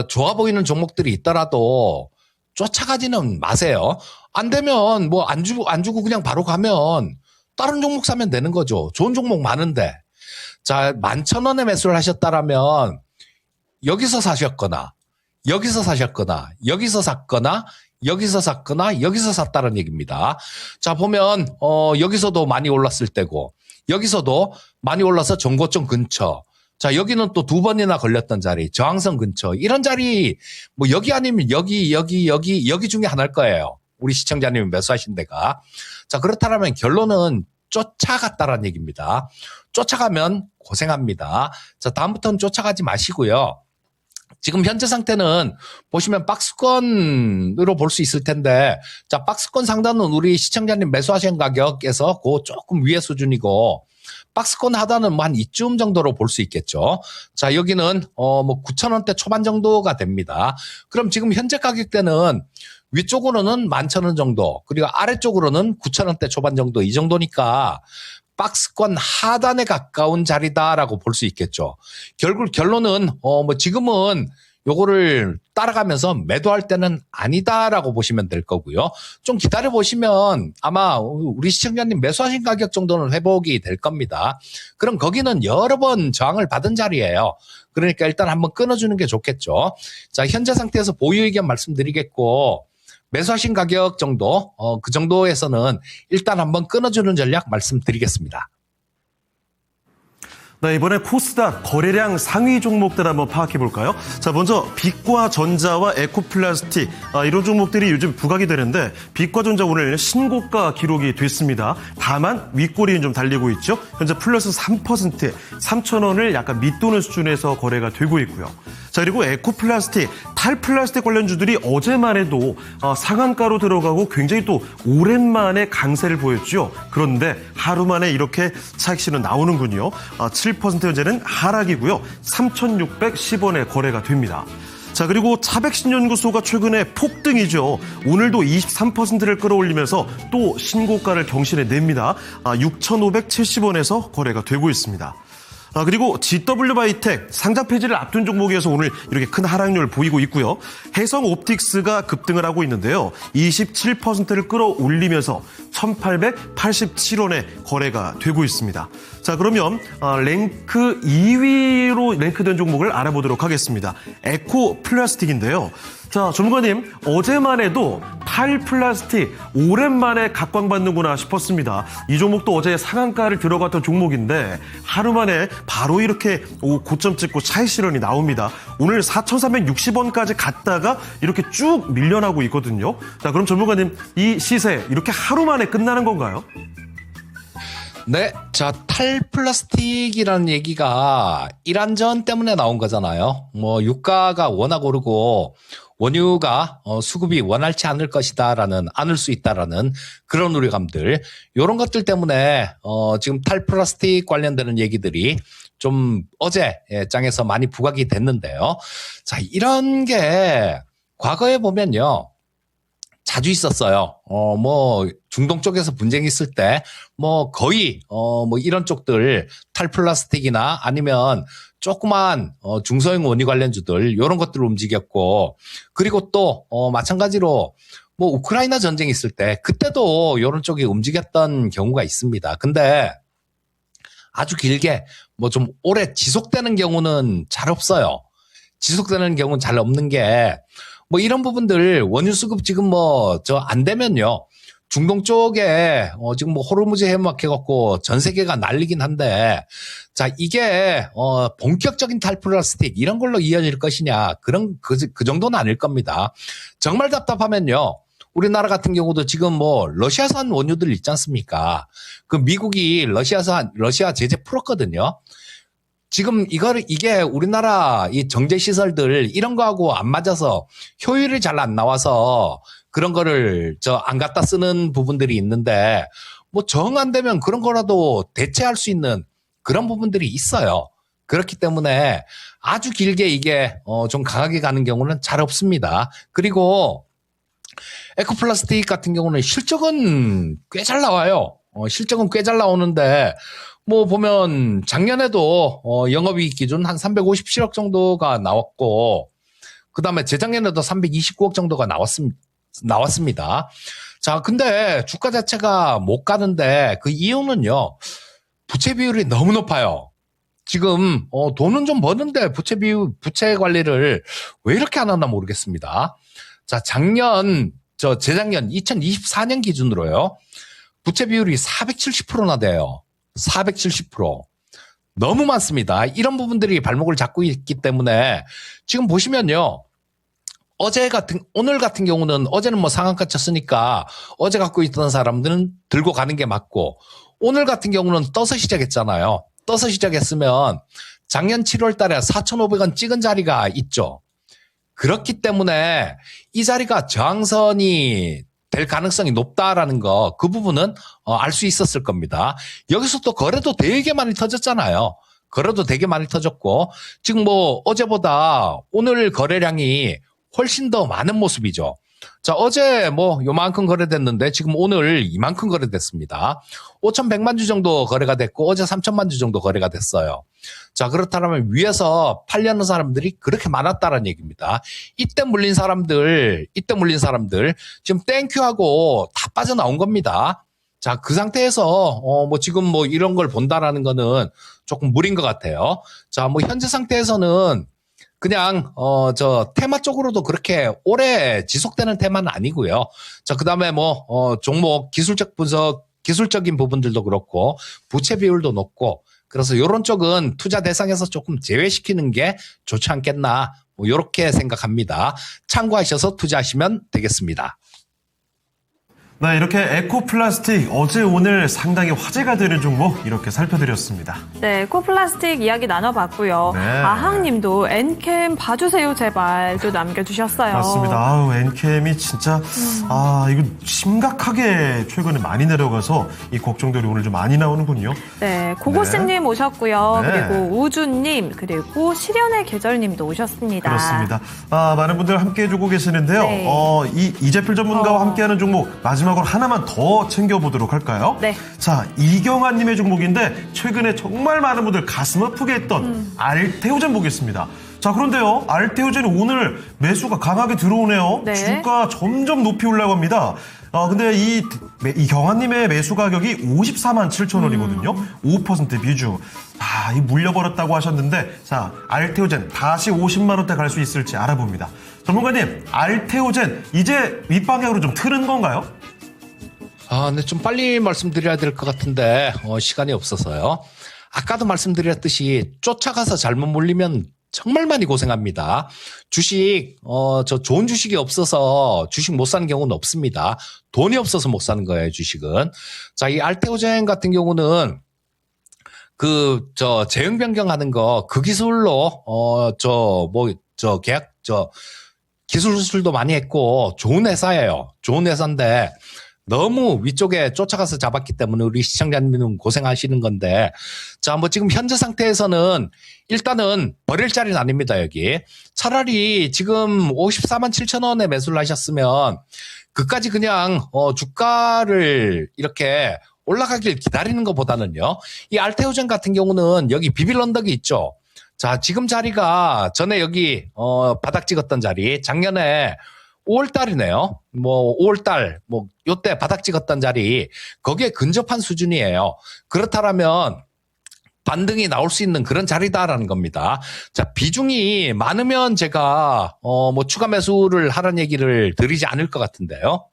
좋아 보이는 종목들이 있더라도 쫓아가지는 마세요. 안 되면 뭐 안 주고 그냥 바로 가면 다른 종목 사면 되는 거죠. 좋은 종목 많은데. 자, 11,000원에 매수를 하셨다라면 여기서 사셨거나 여기서 사셨거나 여기서 샀거나 여기서 샀거나 여기서 샀다는 얘기입니다. 자, 보면 여기서도 많이 올랐을 때고 여기서도 많이 올라서 정고점 근처. 자, 여기는 또 2번이나 걸렸던 자리, 저항선 근처. 이런 자리 뭐 여기 아니면 여기 중에 하나일 거예요. 우리 시청자님이 매수하신 데가. 자, 그렇다면 결론은 쫓아갔다라는 얘기입니다. 쫓아가면 고생합니다. 자, 다음부터는 쫓아가지 마시고요. 지금 현재 상태는 보시면 박스권으로 볼 수 있을 텐데, 자, 박스권 상단은 우리 시청자님 매수하신 가격에서 그 조금 위의 수준이고, 박스권 하단은 뭐 한 이쯤 정도로 볼 수 있겠죠. 자, 여기는 뭐 9,000원대 초반 정도가 됩니다. 그럼 지금 현재 가격대는 위쪽으로는 11,000원 정도, 그리고 아래쪽으로는 9,000원대 초반 정도, 이 정도니까 박스권 하단에 가까운 자리다라고 볼 수 있겠죠. 결론은 뭐 지금은 요거를 따라가면서 매도할 때는 아니다라고 보시면 될 거고요. 좀 기다려 보시면 아마 우리 시청자님 매수하신 가격 정도는 회복이 될 겁니다. 그럼 거기는 여러 번 저항을 받은 자리예요. 그러니까 일단 한번 끊어주는 게 좋겠죠. 자, 현재 상태에서 보유 의견 말씀드리겠고, 매수하신 가격 정도, 그 정도에서는 일단 한번 끊어주는 전략 말씀드리겠습니다. 네, 이번에 코스닥 거래량 상위 종목들 한번 파악해 볼까요? 자, 먼저 빛과 전자와 에코플라스틱 이런 종목들이 요즘 부각이 되는데 빛과 전자 오늘 신고가 기록이 됐습니다. 다만 윗꼬리는 좀 달리고 있죠. 현재 플러스 3%, 3,000원을 약간 밑도는 수준에서 거래가 되고 있고요. 자, 그리고 에코플라스틱, 탈플라스틱 관련주들이 어제만 해도 상한가로 들어가고 굉장히 또 오랜만에 강세를 보였죠. 그런데 하루 만에 이렇게 차익실은 나오는군요. 7% 현재는 하락이고요. 3,610원에 거래가 됩니다. 자, 그리고 차백신연구소가 최근에 폭등이죠. 오늘도 23%를 끌어올리면서 또 신고가를 경신해냅니다. 6,570원에서 거래가 되고 있습니다. 그리고 GW바이텍 상장 폐지를 앞둔 종목에서 오늘 이렇게 큰 하락률을 보이고 있고요. 해성옵틱스가 급등을 하고 있는데요. 27%를 끌어올리면서 1,887원에 거래가 되고 있습니다. 자, 그러면 랭크 2위로 랭크된 종목을 알아보도록 하겠습니다. 에코플라스틱인데요. 자, 전문가님, 어제만 해도 탈플라스틱 오랜만에 각광받는구나 싶었습니다. 이 종목도 어제 상한가를 들어갔던 종목인데 하루 만에 바로 이렇게 고점 찍고 차익 실현이 나옵니다. 오늘 4,360원까지 갔다가 이렇게 쭉 밀려나고 있거든요. 자, 그럼 전문가님, 이 시세 이렇게 하루 만에 끝나는 건가요? 네, 자, 탈플라스틱이라는 얘기가 이란전 때문에 나온 거잖아요. 뭐 유가가 워낙 오르고 원유가 수급이 원활치 않을 것이다라는, 않을 수 있다라는 그런 우려감들, 이런 것들 때문에 지금 탈플라스틱 관련되는 얘기들이 좀 어제 장에서 많이 부각이 됐는데요. 자, 이런 게 과거에 보면요, 자주 있었어요. 뭐 중동 쪽에서 분쟁이 있을 때 뭐 거의 뭐 이런 쪽들 탈플라스틱이나 아니면 조그만 중소형 원유 관련주들 이런 것들을 움직였고, 그리고 또 마찬가지로 뭐 우크라이나 전쟁이 있을 때 그때도 이런 쪽이 움직였던 경우가 있습니다. 근데 아주 길게 뭐 좀 오래 지속되는 경우는 잘 없어요. 지속되는 경우는 잘 없는 게, 뭐 이런 부분들 원유 수급 지금 뭐 저 안 되면요, 중동 쪽에 지금 뭐 호르무즈 해막해갖고 전 세계가 난리긴 한데, 자, 이게 본격적인 탈플라스틱 이런 걸로 이어질 것이냐, 그런 그 정도는 아닐 겁니다. 정말 답답하면요, 우리나라 같은 경우도 지금 뭐 러시아산 원유들 있지 않습니까? 그 미국이 러시아 제재 풀었거든요. 지금 이게 우리나라 이 정제 시설들 이런 거하고 안 맞아서 효율이 잘 안 나와서 그런 거를 안 갖다 쓰는 부분들이 있는데, 뭐 정 안 되면 그런 거라도 대체할 수 있는 그런 부분들이 있어요. 그렇기 때문에 아주 길게 이게 좀 강하게 가는 경우는 잘 없습니다. 그리고 에코플라스틱 같은 경우는 실적은 꽤 잘 나와요. 실적은 꽤 잘 나오는데, 뭐 보면 작년에도 영업이익 기준 한 357억 정도가 나왔고, 그 다음에 재작년에도 329억 정도가 나왔습니다. 자, 근데 주가 자체가 못 가는데 그 이유는요, 부채 비율이 너무 높아요. 지금 돈은 좀 버는데 부채 관리를 왜 이렇게 안 하나 모르겠습니다. 자, 재작년 2024년 기준으로요, 부채 비율이 470%나 돼요. 470%. 너무 많습니다. 이런 부분들이 발목을 잡고 있기 때문에 지금 보시면요, 오늘 같은 경우는, 어제는 뭐 상한가 쳤으니까 어제 갖고 있던 사람들은 들고 가는 게 맞고, 오늘 같은 경우는 떠서 시작했잖아요. 떠서 시작했으면 작년 7월 달에 4,500원 찍은 자리가 있죠. 그렇기 때문에 이 자리가 저항선이 될 가능성이 높다라는 거, 그 부분은 알 수 있었을 겁니다. 여기서 또 거래도 되게 많이 터졌잖아요. 거래도 되게 많이 터졌고, 지금 뭐 어제보다 오늘 거래량이 훨씬 더 많은 모습이죠. 자, 어제 뭐 요만큼 거래됐는데 지금 오늘 이만큼 거래됐습니다. 5,100만 주 정도 거래가 됐고, 어제 3,000만 주 정도 거래가 됐어요. 자, 그렇다면 위에서 팔려는 사람들이 그렇게 많았다는 얘기입니다. 이때 물린 사람들 지금 땡큐하고 다 빠져나온 겁니다. 자, 그 상태에서 뭐 지금 뭐 이런 걸 본다라는 거는 조금 무리인 것 같아요. 자, 뭐 현재 상태에서는 그냥 테마 쪽으로도 그렇게 오래 지속되는 테마는 아니고요. 자, 그다음에 뭐 종목 기술적 분석, 기술적인 부분들도 그렇고 부채 비율도 높고, 그래서 이런 쪽은 투자 대상에서 조금 제외시키는 게 좋지 않겠나, 뭐 이렇게 생각합니다. 참고하셔서 투자하시면 되겠습니다. 네, 이렇게 에코플라스틱 어제 오늘 상당히 화제가 되는 종목 이렇게 살펴드렸습니다. 네, 에코플라스틱 이야기 나눠봤고요. 네. 아항님도 엔캠 봐주세요 제발 또 남겨주셨어요. 맞습니다. 아우, 엔캠이 진짜 이거 심각하게 최근에 많이 내려가서 이 걱정들이 오늘 좀 많이 나오는군요. 네, 고고쌤님 오셨고요. 네. 그리고 우주님, 그리고 실현의 계절님도 오셨습니다. 그렇습니다. 많은 분들 함께 해주고 계시는데요. 네. 이재필 전문가와 함께하는 종목 마지막 마지막으로 하나만 더 챙겨보도록 할까요? 네. 자, 이경아님의 종목인데 최근에 정말 많은 분들 가슴 아프게 했던 알테오젠 보겠습니다. 자, 그런데요, 알테오젠이 오늘 매수가 강하게 들어오네요. 네. 주가 점점 높이 올라갑니다. 근데 이 경아님의 매수 가격이 54만 7천 원이거든요. 5% 비중. 이 물려버렸다고 하셨는데, 자, 알테오젠 다시 50만 원대 갈 수 있을지 알아봅니다. 전문가님, 알테오젠 이제 윗방향으로 좀 트는 건가요? 근데 좀 빨리 말씀드려야 될 것 같은데, 시간이 없어서요. 아까도 말씀드렸듯이 쫓아가서 잘못 물리면 정말 많이 고생합니다. 주식, 저 좋은 주식이 없어서 주식 못 사는 경우는 없습니다. 돈이 없어서 못 사는 거예요, 주식은. 자, 이 알테오젠 같은 경우는 제형 변경하는 거, 그 기술로, 기술 수술도 많이 했고, 좋은 회사예요. 좋은 회사인데, 너무 위쪽에 쫓아가서 잡았기 때문에 우리 시청자님은 고생하시는 건데, 자, 뭐 지금 현재 상태에서는 일단은 버릴 자리는 아닙니다, 여기. 차라리 지금 54만 7천 원에 매수를 하셨으면, 그까지 그냥, 주가를 이렇게 올라가길 기다리는 것보다는요, 이 알테오젠 같은 경우는 여기 비빌 언덕이 있죠. 자, 지금 자리가 전에 여기, 바닥 찍었던 자리, 작년에 5월달이네요. 5월달, 요때 바닥 찍었던 자리, 거기에 근접한 수준이에요. 그렇다면 반등이 나올 수 있는 그런 자리다라는 겁니다. 자, 비중이 많으면 제가, 추가 매수를 하라는 얘기를 드리지 않을 것 같은데요.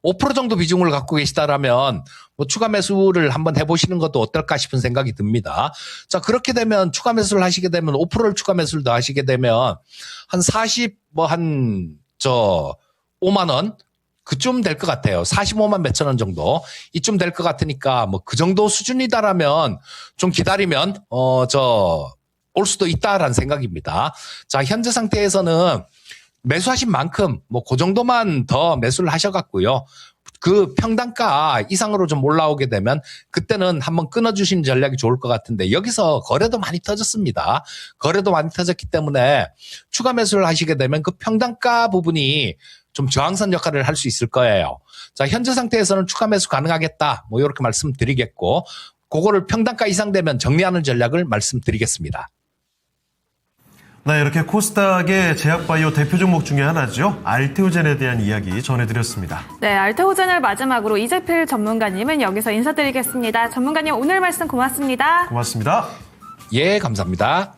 5% 정도 비중을 갖고 계시다라면 추가 매수를 한번 해보시는 것도 어떨까 싶은 생각이 듭니다. 자, 그렇게 되면 추가 매수를 하시게 되면 5%를 추가 매수를 더 하시게 되면 한 5만 원 그쯤 될 것 같아요. 45만 몇천 원 정도 이쯤 될 것 같으니까 그 정도 수준이다라면 좀 기다리면 올 수도 있다라는 생각입니다. 자, 현재 상태에서는 매수하신 만큼 그 정도만 더 매수를 하셔갖고요. 그 평단가 이상으로 좀 올라오게 되면 그때는 한번 끊어주시는 전략이 좋을 것 같은데, 여기서 거래도 많이 터졌습니다. 거래도 많이 터졌기 때문에 추가 매수를 하시게 되면 그 평단가 부분이 좀 저항선 역할을 할 수 있을 거예요. 자, 현재 상태에서는 추가 매수 가능하겠다. 이렇게 말씀드리겠고, 그거를 평단가 이상 되면 정리하는 전략을 말씀드리겠습니다. 네, 이렇게 코스닥의 제약바이오 대표 종목 중에 하나죠. 알테오젠에 대한 이야기 전해드렸습니다. 네, 알테오젠을 마지막으로 이재필 전문가님은 여기서 인사드리겠습니다. 전문가님, 오늘 말씀 고맙습니다. 고맙습니다. 예, 감사합니다.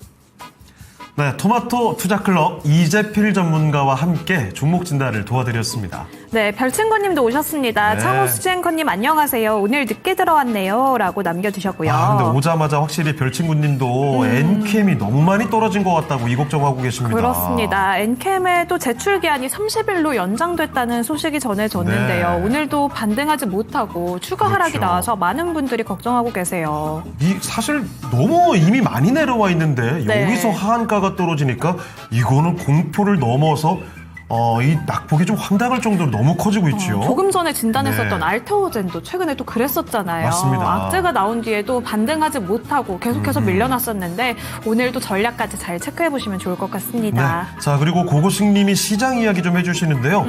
네, 토마토 투자클럽 이재필 전문가와 함께 종목 진단을 도와드렸습니다. 네, 별친구님도 오셨습니다. 네. 창호수지 앵커님 안녕하세요. 오늘 늦게 들어왔네요. 라고 남겨주셨고요. 근데 오자마자 확실히 별친구님도 엔캠이 너무 많이 떨어진 것 같다고 이걱저걱하고 계십니다. 그렇습니다. 엔캠의 또 제출 기한이 30일로 연장됐다는 소식이 전해졌는데요. 네. 오늘도 반등하지 못하고 추가 하락이 그렇죠. 나와서 많은 분들이 걱정하고 계세요. 사실 너무 이미 많이 내려와 있는데 네. 여기서 하한가가 떨어지니까 이거는 공포를 넘어서 이 낙폭이 좀 황당할 정도로 너무 커지고 있죠. 조금 전에 진단했었던 네. 알테오젠도 최근에 또 그랬었잖아요. 맞습니다. 악재가 나온 뒤에도 반등하지 못하고 계속해서 밀려났었는데 오늘도 전략까지 잘 체크해보시면 좋을 것 같습니다. 네. 자, 그리고 고고식님이 시장 이야기 좀 해주시는데요.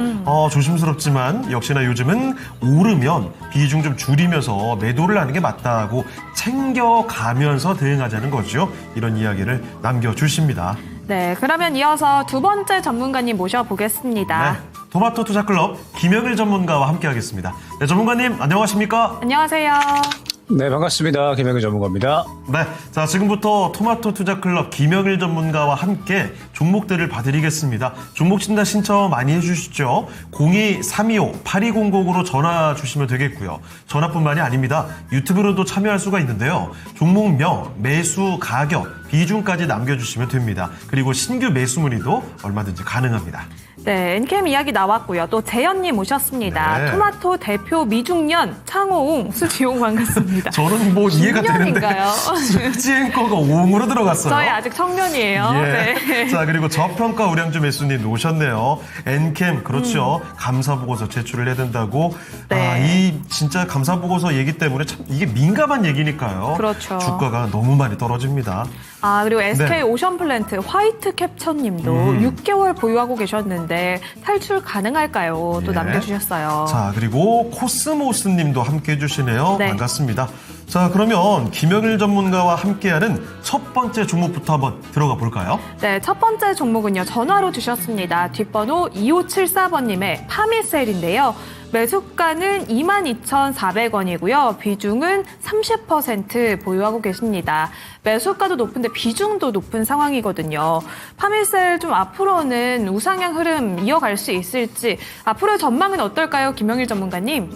조심스럽지만 역시나 요즘은 오르면 비중 좀 줄이면서 매도를 하는 게 맞다고 챙겨가면서 대응하자는 거죠. 이런 이야기를 남겨주십니다. 네, 그러면 이어서 두 번째 전문가님 모셔보겠습니다. 네, 토마토 투자클럽 김영일 전문가와 함께하겠습니다. 네, 전문가님 안녕하십니까? 안녕하세요. 네, 반갑습니다. 김영일 전문가입니다. 네, 자, 지금부터 토마토 투자클럽 김영일 전문가와 함께 종목들을 봐드리겠습니다. 종목 진단 신청 많이 해주시죠. 02-325-8200으로 전화 주시면 되겠고요. 전화뿐만이 아닙니다. 유튜브로도 참여할 수가 있는데요. 종목명, 매수, 가격, 비중까지 남겨주시면 됩니다. 그리고 신규 매수 문의도 얼마든지 가능합니다. 네, 엔캠 이야기 나왔고요. 또 재현님 모셨습니다. 네. 토마토 대표 미중년 창호웅 수지용 반갑습니다. 저는 뭐 이해가 되는데 중년인가요? 수지 앵커가 옹으로 들어갔어요. 저희 아직 청년이에요. 예. 네. 자, 그리고 저평가 우량주 매수님 오셨네요. 엔캠, 그렇죠. 감사보고서 제출을 해야 된다고. 네. 이 진짜 감사 보고서 얘기 때문에 참 이게 민감한 얘기니까요. 그렇죠. 주가가 너무 많이 떨어집니다. 그리고 SK 네. 오션플랜트 화이트 캡처님도 6개월 보유하고 계셨는데 탈출 가능할까요? 또 예. 남겨주셨어요. 자, 그리고 코스모스님도 함께 해주시네요. 네. 반갑습니다. 자, 그러면 김영일 전문가와 함께하는 첫 번째 종목부터 한번 들어가 볼까요? 네, 첫 번째 종목은요. 전화로 주셨습니다. 뒷번호 2574번님의 파미셀인데요. 매수가는 22,400원이고요. 비중은 30% 보유하고 계십니다. 매수가도 높은데 비중도 높은 상황이거든요. 파미셀 좀 앞으로는 우상향 흐름 이어갈 수 있을지 앞으로의 전망은 어떨까요? 김영일 전문가님.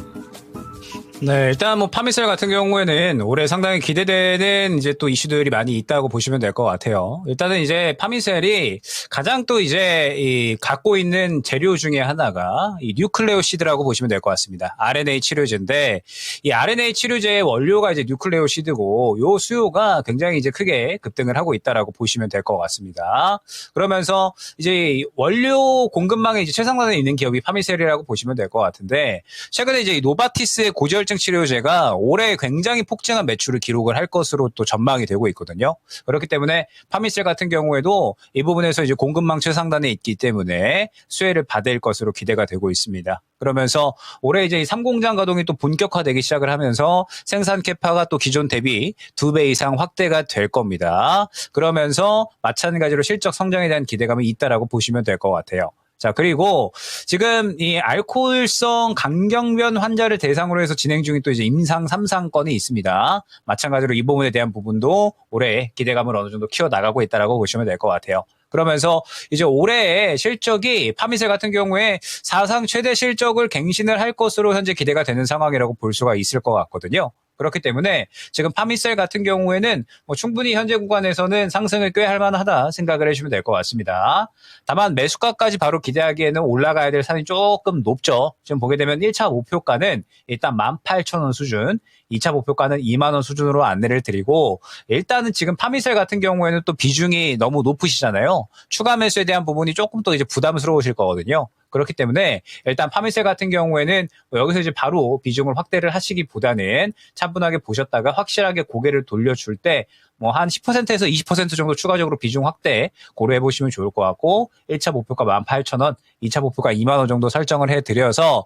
네, 일단 뭐 파미셀 같은 경우에는 올해 상당히 기대되는 이제 또 이슈들이 많이 있다고 보시면 될 것 같아요. 일단은 이제 파미셀이 가장 또 이제 이 갖고 있는 재료 중에 하나가 이 뉴클레오시드라고 보시면 될 것 같습니다. RNA 치료제인데 이 RNA 치료제의 원료가 이제 뉴클레오시드고 요 수요가 굉장히 이제 크게 급등을 하고 있다라고 보시면 될 것 같습니다. 그러면서 이제 원료 공급망에 이제 최상단에 있는 기업이 파미셀이라고 보시면 될 것 같은데 최근에 이제 노바티스의 고지혈증 치료제가 올해 굉장히 폭증한 매출을 기록을 할 것으로 또 전망이 되고 있거든요. 그렇기 때문에 파미셀 같은 경우에도 이 부분에서 이제 공급망 최상단에 있기 때문에 수혜를 받을 것으로 기대가 되고 있습니다. 그러면서 올해 이제 이 3공장 가동이 또 본격화되기 시작을 하면서 생산 캐파가 또 기존 대비 2배 이상 확대가 될 겁니다. 그러면서 마찬가지로 실적 성장에 대한 기대감이 있다라고 보시면 될 것 같아요. 자, 그리고 지금 이 알코올성 강경변 환자를 대상으로 해서 진행 중인 또 이제 임상 3상 건이 있습니다. 마찬가지로 이 부분에 대한 부분도 올해 기대감을 어느 정도 키워나가고 있다라고 보시면 될 것 같아요. 그러면서 이제 올해의 실적이 파미셀 같은 경우에 사상 최대 실적을 갱신을 할 것으로 현재 기대가 되는 상황이라고 볼 수가 있을 것 같거든요. 그렇기 때문에 지금 파미셀 같은 경우에는 뭐 충분히 현재 구간에서는 상승을 꽤 할 만하다 생각을 해주시면 될 것 같습니다. 다만 매수가까지 바로 기대하기에는 올라가야 될 산이 조금 높죠. 지금 보게 되면 1차 목표가는 일단 18,000원 수준, 2차 목표가는 2만 원 수준으로 안내를 드리고 일단은 지금 파미셀 같은 경우에는 또 비중이 너무 높으시잖아요. 추가 매수에 대한 부분이 조금 또 이제 부담스러우실 거거든요. 그렇기 때문에 일단 파미셀 같은 경우에는 여기서 이제 바로 비중을 확대를 하시기보다는 차분하게 보셨다가 확실하게 고개를 돌려줄 때 뭐 한 10%에서 20% 정도 추가적으로 비중 확대 고려해 보시면 좋을 것 같고 1차 목표가 18,000원, 2차 목표가 2만 원 정도 설정을 해드려서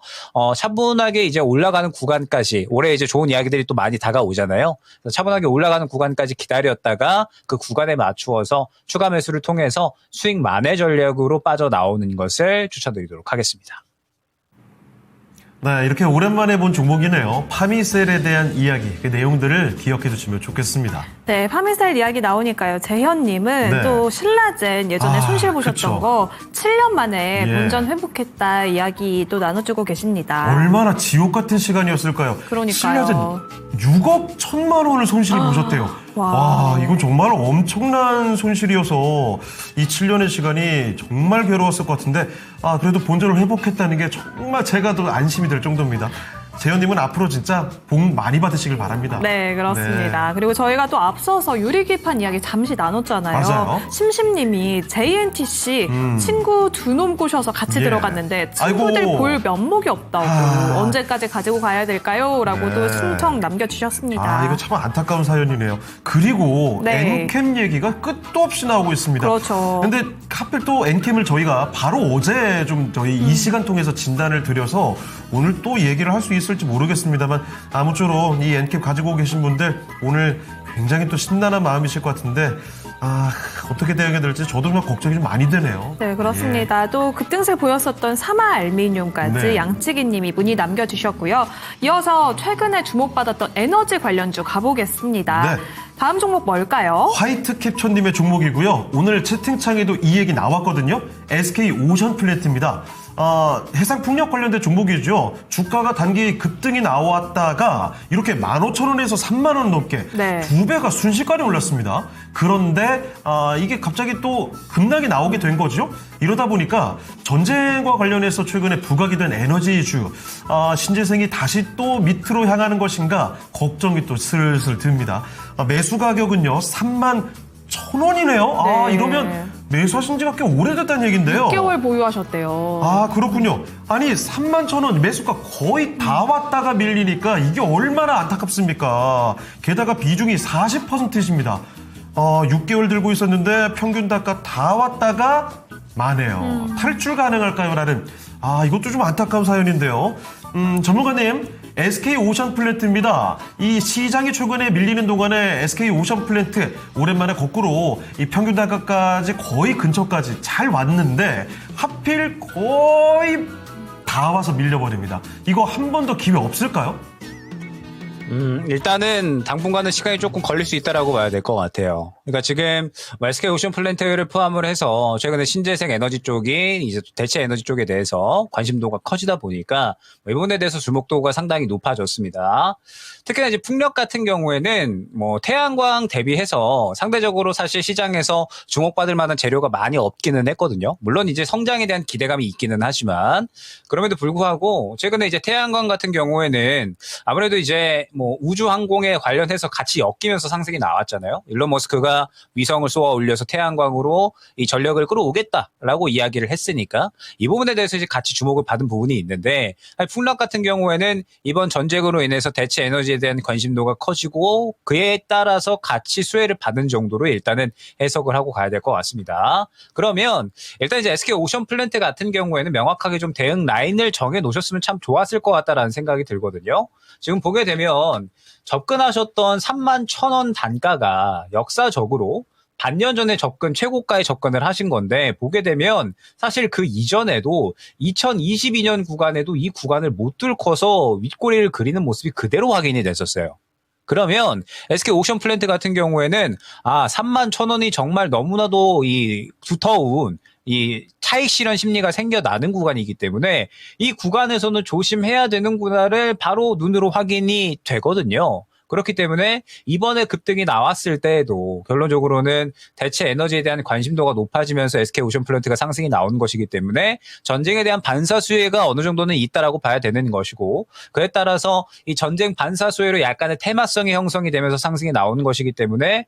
차분하게 이제 올라가는 구간까지 올해 이제 좋은 이야기들이 또 많이 다가오잖아요. 그래서 차분하게 올라가는 구간까지 기다렸다가 그 구간에 맞추어서 추가 매수를 통해서 수익 만회 전략으로 빠져나오는 것을 추천드리도록 하겠습니다. 네, 이렇게 오랜만에 본 종목이네요. 파미셀에 대한 이야기, 그 내용들을 기억해 주시면 좋겠습니다. 네, 파미셀 이야기 나오니까요. 재현님은 네. 또 신라젠 예전에 손실 보셨던 그쵸. 거 7년 만에 예. 본전 회복했다 이야기 또 나눠주고 계십니다. 얼마나 지옥 같은 시간이었을까요? 그러니까요. 신라젠 6억 1천만 원을 손실을 보셨대요. 와, 이건 정말 엄청난 손실이어서 이 7년의 시간이 정말 괴로웠을 것 같은데 그래도 본전을 회복했다는 게 정말 제가 더 안심이 될 정도입니다. 재현님은 앞으로 진짜 복 많이 받으시길 바랍니다. 네, 그렇습니다. 네. 그리고 저희가 또 앞서서 유리기판 이야기 잠시 나눴잖아요. 맞아요. 심심님이 JNTC 친구 두 놈 꼬셔서 같이 예. 들어갔는데 친구들 아이고. 볼 면목이 없다고 언제까지 가지고 가야 될까요? 라고 또 네. 신청 남겨주셨습니다. 이거 참 안타까운 사연이네요. 그리고 네. 엔캠 얘기가 끝도 없이 나오고 있습니다. 그렇죠. 근데 하필 또 엔캠을 저희가 바로 어제 좀 저희 이 시간 통해서 진단을 드려서 오늘 또 얘기를 할 수 있을지 모르겠습니다만 아무쪼록 이 엔캠 가지고 계신 분들 오늘 굉장히 또 신나는 마음이실 것 같은데 어떻게 대응해야 될지 저도 막 걱정이 좀 많이 되네요. 네, 그렇습니다. 또 급등세 보였었던 사마 알미늄까지 네. 양치기님이 문의 남겨주셨고요. 이어서 최근에 주목받았던 에너지 관련주 가보겠습니다. 네. 다음 종목 뭘까요? 화이트 캡처님의 종목이고요. 오늘 채팅창에도 이 얘기 나왔거든요. SK 오션플랜트입니다. 해상 풍력 관련된 종목이죠. 주가가 단기 급등이 나왔다가 이렇게 15,000원에서 3만 원 넘게 네. 2배가 순식간에 올랐습니다. 그런데 이게 갑자기 또 급락이 나오게 된 거죠. 이러다 보니까 전쟁과 관련해서 최근에 부각이 된 에너지주 신재생이 다시 또 밑으로 향하는 것인가 걱정이 또 슬슬 듭니다. 매수 가격은요 31,000원이네요. 네. 이러면 매수하신 지가 꽤 오래됐다는 얘긴데요. 6개월 보유하셨대요. 아, 그렇군요. 아니, 31,000원 매수가 거의 다 왔다가 밀리니까 이게 얼마나 안타깝습니까? 게다가 비중이 40%이십니다. 6개월 들고 있었는데 평균 단가 다 왔다가 마네요. 탈출 가능할까요? 라는, 이것도 좀 안타까운 사연인데요. 전문가님, SK 오션플랜트입니다. 이 시장이 최근에 밀리는 동안에 SK 오션플랜트 오랜만에 거꾸로 이 평균 단가까지 거의 근처까지 잘 왔는데 하필 거의 다 와서 밀려버립니다. 이거 한 번 더 기회 없을까요? 일단은 당분간은 시간이 조금 걸릴 수 있다라고 봐야 될 것 같아요. 그러니까 지금 SK 오션 플랜트를 포함을 해서 최근에 신재생 에너지 쪽이 이제 대체 에너지 쪽에 대해서 관심도가 커지다 보니까 이 부분에 대해서 주목도가 상당히 높아졌습니다. 특히나 이제 풍력 같은 경우에는 뭐 태양광 대비해서 상대적으로 사실 시장에서 주목받을 만한 재료가 많이 없기는 했거든요. 물론 이제 성장에 대한 기대감이 있기는 하지만 그럼에도 불구하고 최근에 이제 태양광 같은 경우에는 아무래도 이제 뭐 우주 항공에 관련해서 같이 엮이면서 상승이 나왔잖아요. 일론 머스크가 위성을 쏘아 올려서 태양광으로 이 전력을 끌어오겠다라고 이야기를 했으니까 이 부분에 대해서 이제 같이 주목을 받은 부분이 있는데 풍력 같은 경우에는 이번 전쟁으로 인해서 대체 에너지에 대한 관심도가 커지고 그에 따라서 같이 수혜를 받은 정도로 일단은 해석을 하고 가야 될 것 같습니다. 그러면 일단 이제 SK 오션 플랜트 같은 경우에는 명확하게 좀 대응 라인을 정해 놓으셨으면 참 좋았을 것 같다라는 생각이 들거든요. 지금 보게 되면 접근하셨던 31,000원 단가가 역사적으로 반년 전에 최고가에 접근을 하신 건데 보게 되면 사실 그 이전에도 2022년 구간에도 이 구간을 못 뚫고서 윗꼬리를 그리는 모습이 그대로 확인이 됐었어요. 그러면 SK 오션 플랜트 같은 경우에는 31,000원이 정말 너무나도 이 두터운 이 차익 실현 심리가 생겨나는 구간이기 때문에 이 구간에서는 조심해야 되는 구간을 바로 눈으로 확인이 되거든요. 그렇기 때문에 이번에 급등이 나왔을 때에도 결론적으로는 대체 에너지에 대한 관심도가 높아지면서 SK 오션 플랜트가 상승이 나오는 것이기 때문에 전쟁에 대한 반사 수혜가 어느 정도는 있다라고 봐야 되는 것이고 그에 따라서 이 전쟁 반사 수혜로 약간의 테마성이 형성이 되면서 상승이 나오는 것이기 때문에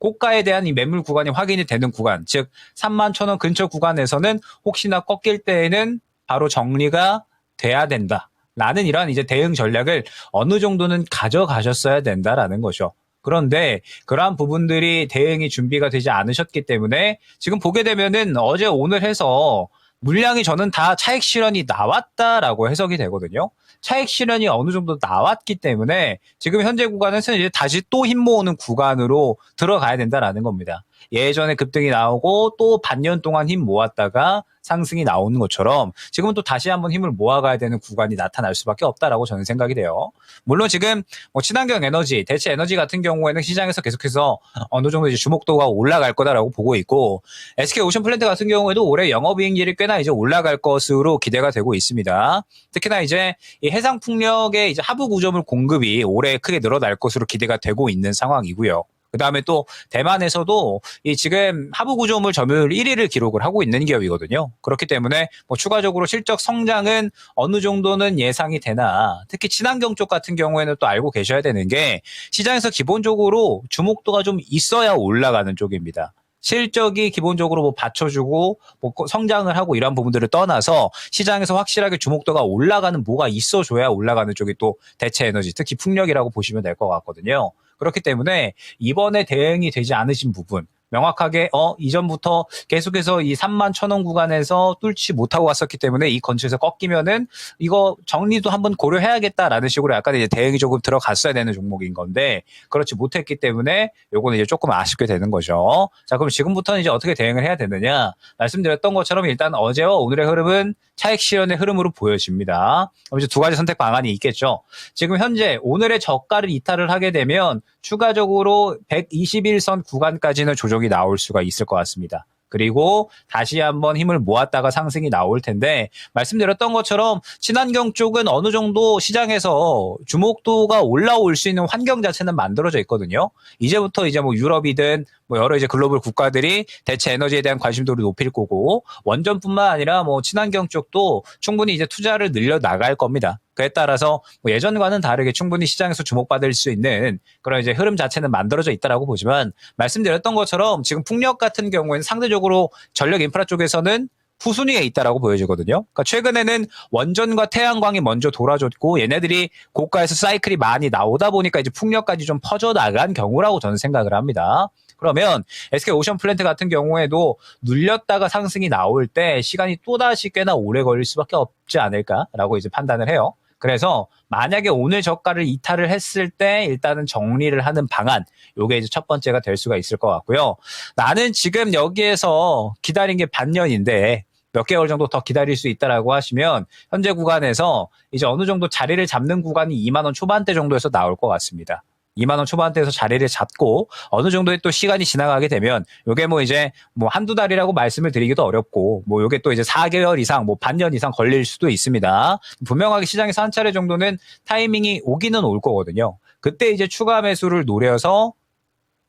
고가에 대한 이 매물 구간이 확인이 되는 구간, 즉 31,000원 근처 구간에서는 혹시나 꺾일 때에는 바로 정리가 돼야 된다. 라는 이러한 이제 대응 전략을 어느 정도는 가져가셨어야 된다라는 거죠. 그런데 그러한 부분들이 대응이 준비가 되지 않으셨기 때문에 지금 보게 되면은 어제 오늘 해서 물량이 저는 다 차익 실현이 나왔다라고 해석이 되거든요. 차익 실현이 어느 정도 나왔기 때문에 지금 현재 구간에서 이제 다시 또 힘 모으는 구간으로 들어가야 된다라는 겁니다. 예전에 급등이 나오고 또 반년 동안 힘 모았다가 상승이 나오는 것처럼 지금은 또 다시 한번 힘을 모아가야 되는 구간이 나타날 수밖에 없다라고 저는 생각이 돼요. 물론 지금 뭐 친환경 에너지, 대체 에너지 같은 경우에는 시장에서 계속해서 어느 정도 이제 주목도가 올라갈 거다라고 보고 있고 SK 오션 플랜트 같은 경우에도 올해 영업이익률이 꽤나 이제 올라갈 것으로 기대가 되고 있습니다. 특히나 이제 이 해상 풍력의 이제 하부 구조물 공급이 올해 크게 늘어날 것으로 기대가 되고 있는 상황이고요. 그다음에 또 대만에서도 이 지금 하부 구조물 점유율 1위를 기록을 하고 있는 기업이거든요. 그렇기 때문에 뭐 추가적으로 실적 성장은 어느 정도는 예상이 되나 특히 친환경 쪽 같은 경우에는 또 알고 계셔야 되는 게 시장에서 기본적으로 주목도가 좀 있어야 올라가는 쪽입니다. 실적이 기본적으로 뭐 받쳐주고 뭐 성장을 하고 이런 부분들을 떠나서 시장에서 확실하게 주목도가 올라가는 뭐가 있어줘야 올라가는 쪽이 또 대체 에너지, 특히 풍력이라고 보시면 될 것 같거든요. 그렇기 때문에 이번에 대응이 되지 않으신 부분 명확하게 이전부터 계속해서 이 31,000원 구간에서 뚫지 못하고 왔었기 때문에 이 근처에서 꺾이면은 이거 정리도 한번 고려해야겠다라는 식으로 약간 이제 대응이 조금 들어갔어야 되는 종목인 건데 그렇지 못했기 때문에 요거는 이제 조금 아쉽게 되는 거죠. 자, 그럼 지금부터는 이제 어떻게 대응을 해야 되느냐? 말씀드렸던 것처럼 일단 어제와 오늘의 흐름은 차익 실현의 흐름으로 보여집니다. 그럼 이제 두 가지 선택 방안이 있겠죠. 지금 현재 오늘의 저가를 이탈을 하게 되면 추가적으로 121선 구간까지는 조정이 나올 수가 있을 것 같습니다. 그리고 다시 한번 힘을 모았다가 상승이 나올 텐데 말씀드렸던 것처럼 친환경 쪽은 어느 정도 시장에서 주목도가 올라올 수 있는 환경 자체는 만들어져 있거든요. 이제부터 이제 뭐 유럽이든 뭐 여러 이제 글로벌 국가들이 대체 에너지에 대한 관심도를 높일 거고 원전뿐만 아니라 뭐 친환경 쪽도 충분히 이제 투자를 늘려 나갈 겁니다. 그에 따라서 뭐 예전과는 다르게 충분히 시장에서 주목받을 수 있는 그런 이제 흐름 자체는 만들어져 있다라고 보지만 말씀드렸던 것처럼 지금 풍력 같은 경우에는 상대적으로 전력 인프라 쪽에서는 후순위에 있다라고 보여지거든요. 그러니까 최근에는 원전과 태양광이 먼저 돌아줬고 얘네들이 고가에서 사이클이 많이 나오다 보니까 이제 풍력까지 좀 퍼져 나간 경우라고 저는 생각을 합니다. 그러면 SK 오션플랜트 같은 경우에도 눌렸다가 상승이 나올 때 시간이 또다시 꽤나 오래 걸릴 수밖에 없지 않을까라고 이제 판단을 해요. 그래서 만약에 오늘 저가를 이탈을 했을 때 일단은 정리를 하는 방안, 요게 이제 첫 번째가 될 수가 있을 것 같고요. 나는 지금 여기에서 기다린 게 반년인데 몇 개월 정도 더 기다릴 수 있다라고 하시면 현재 구간에서 이제 어느 정도 자리를 잡는 구간이 2만 원 초반대 정도에서 나올 것 같습니다. 2만 원 초반대에서 자리를 잡고 어느 정도의 또 시간이 지나가게 되면 요게 뭐 이제 뭐 한두 달이라고 말씀을 드리기도 어렵고 뭐 요게 또 이제 4개월 이상 뭐 반년 이상 걸릴 수도 있습니다. 분명하게 시장에서 한 차례 정도는 타이밍이 오기는 올 거거든요. 그때 이제 추가 매수를 노려서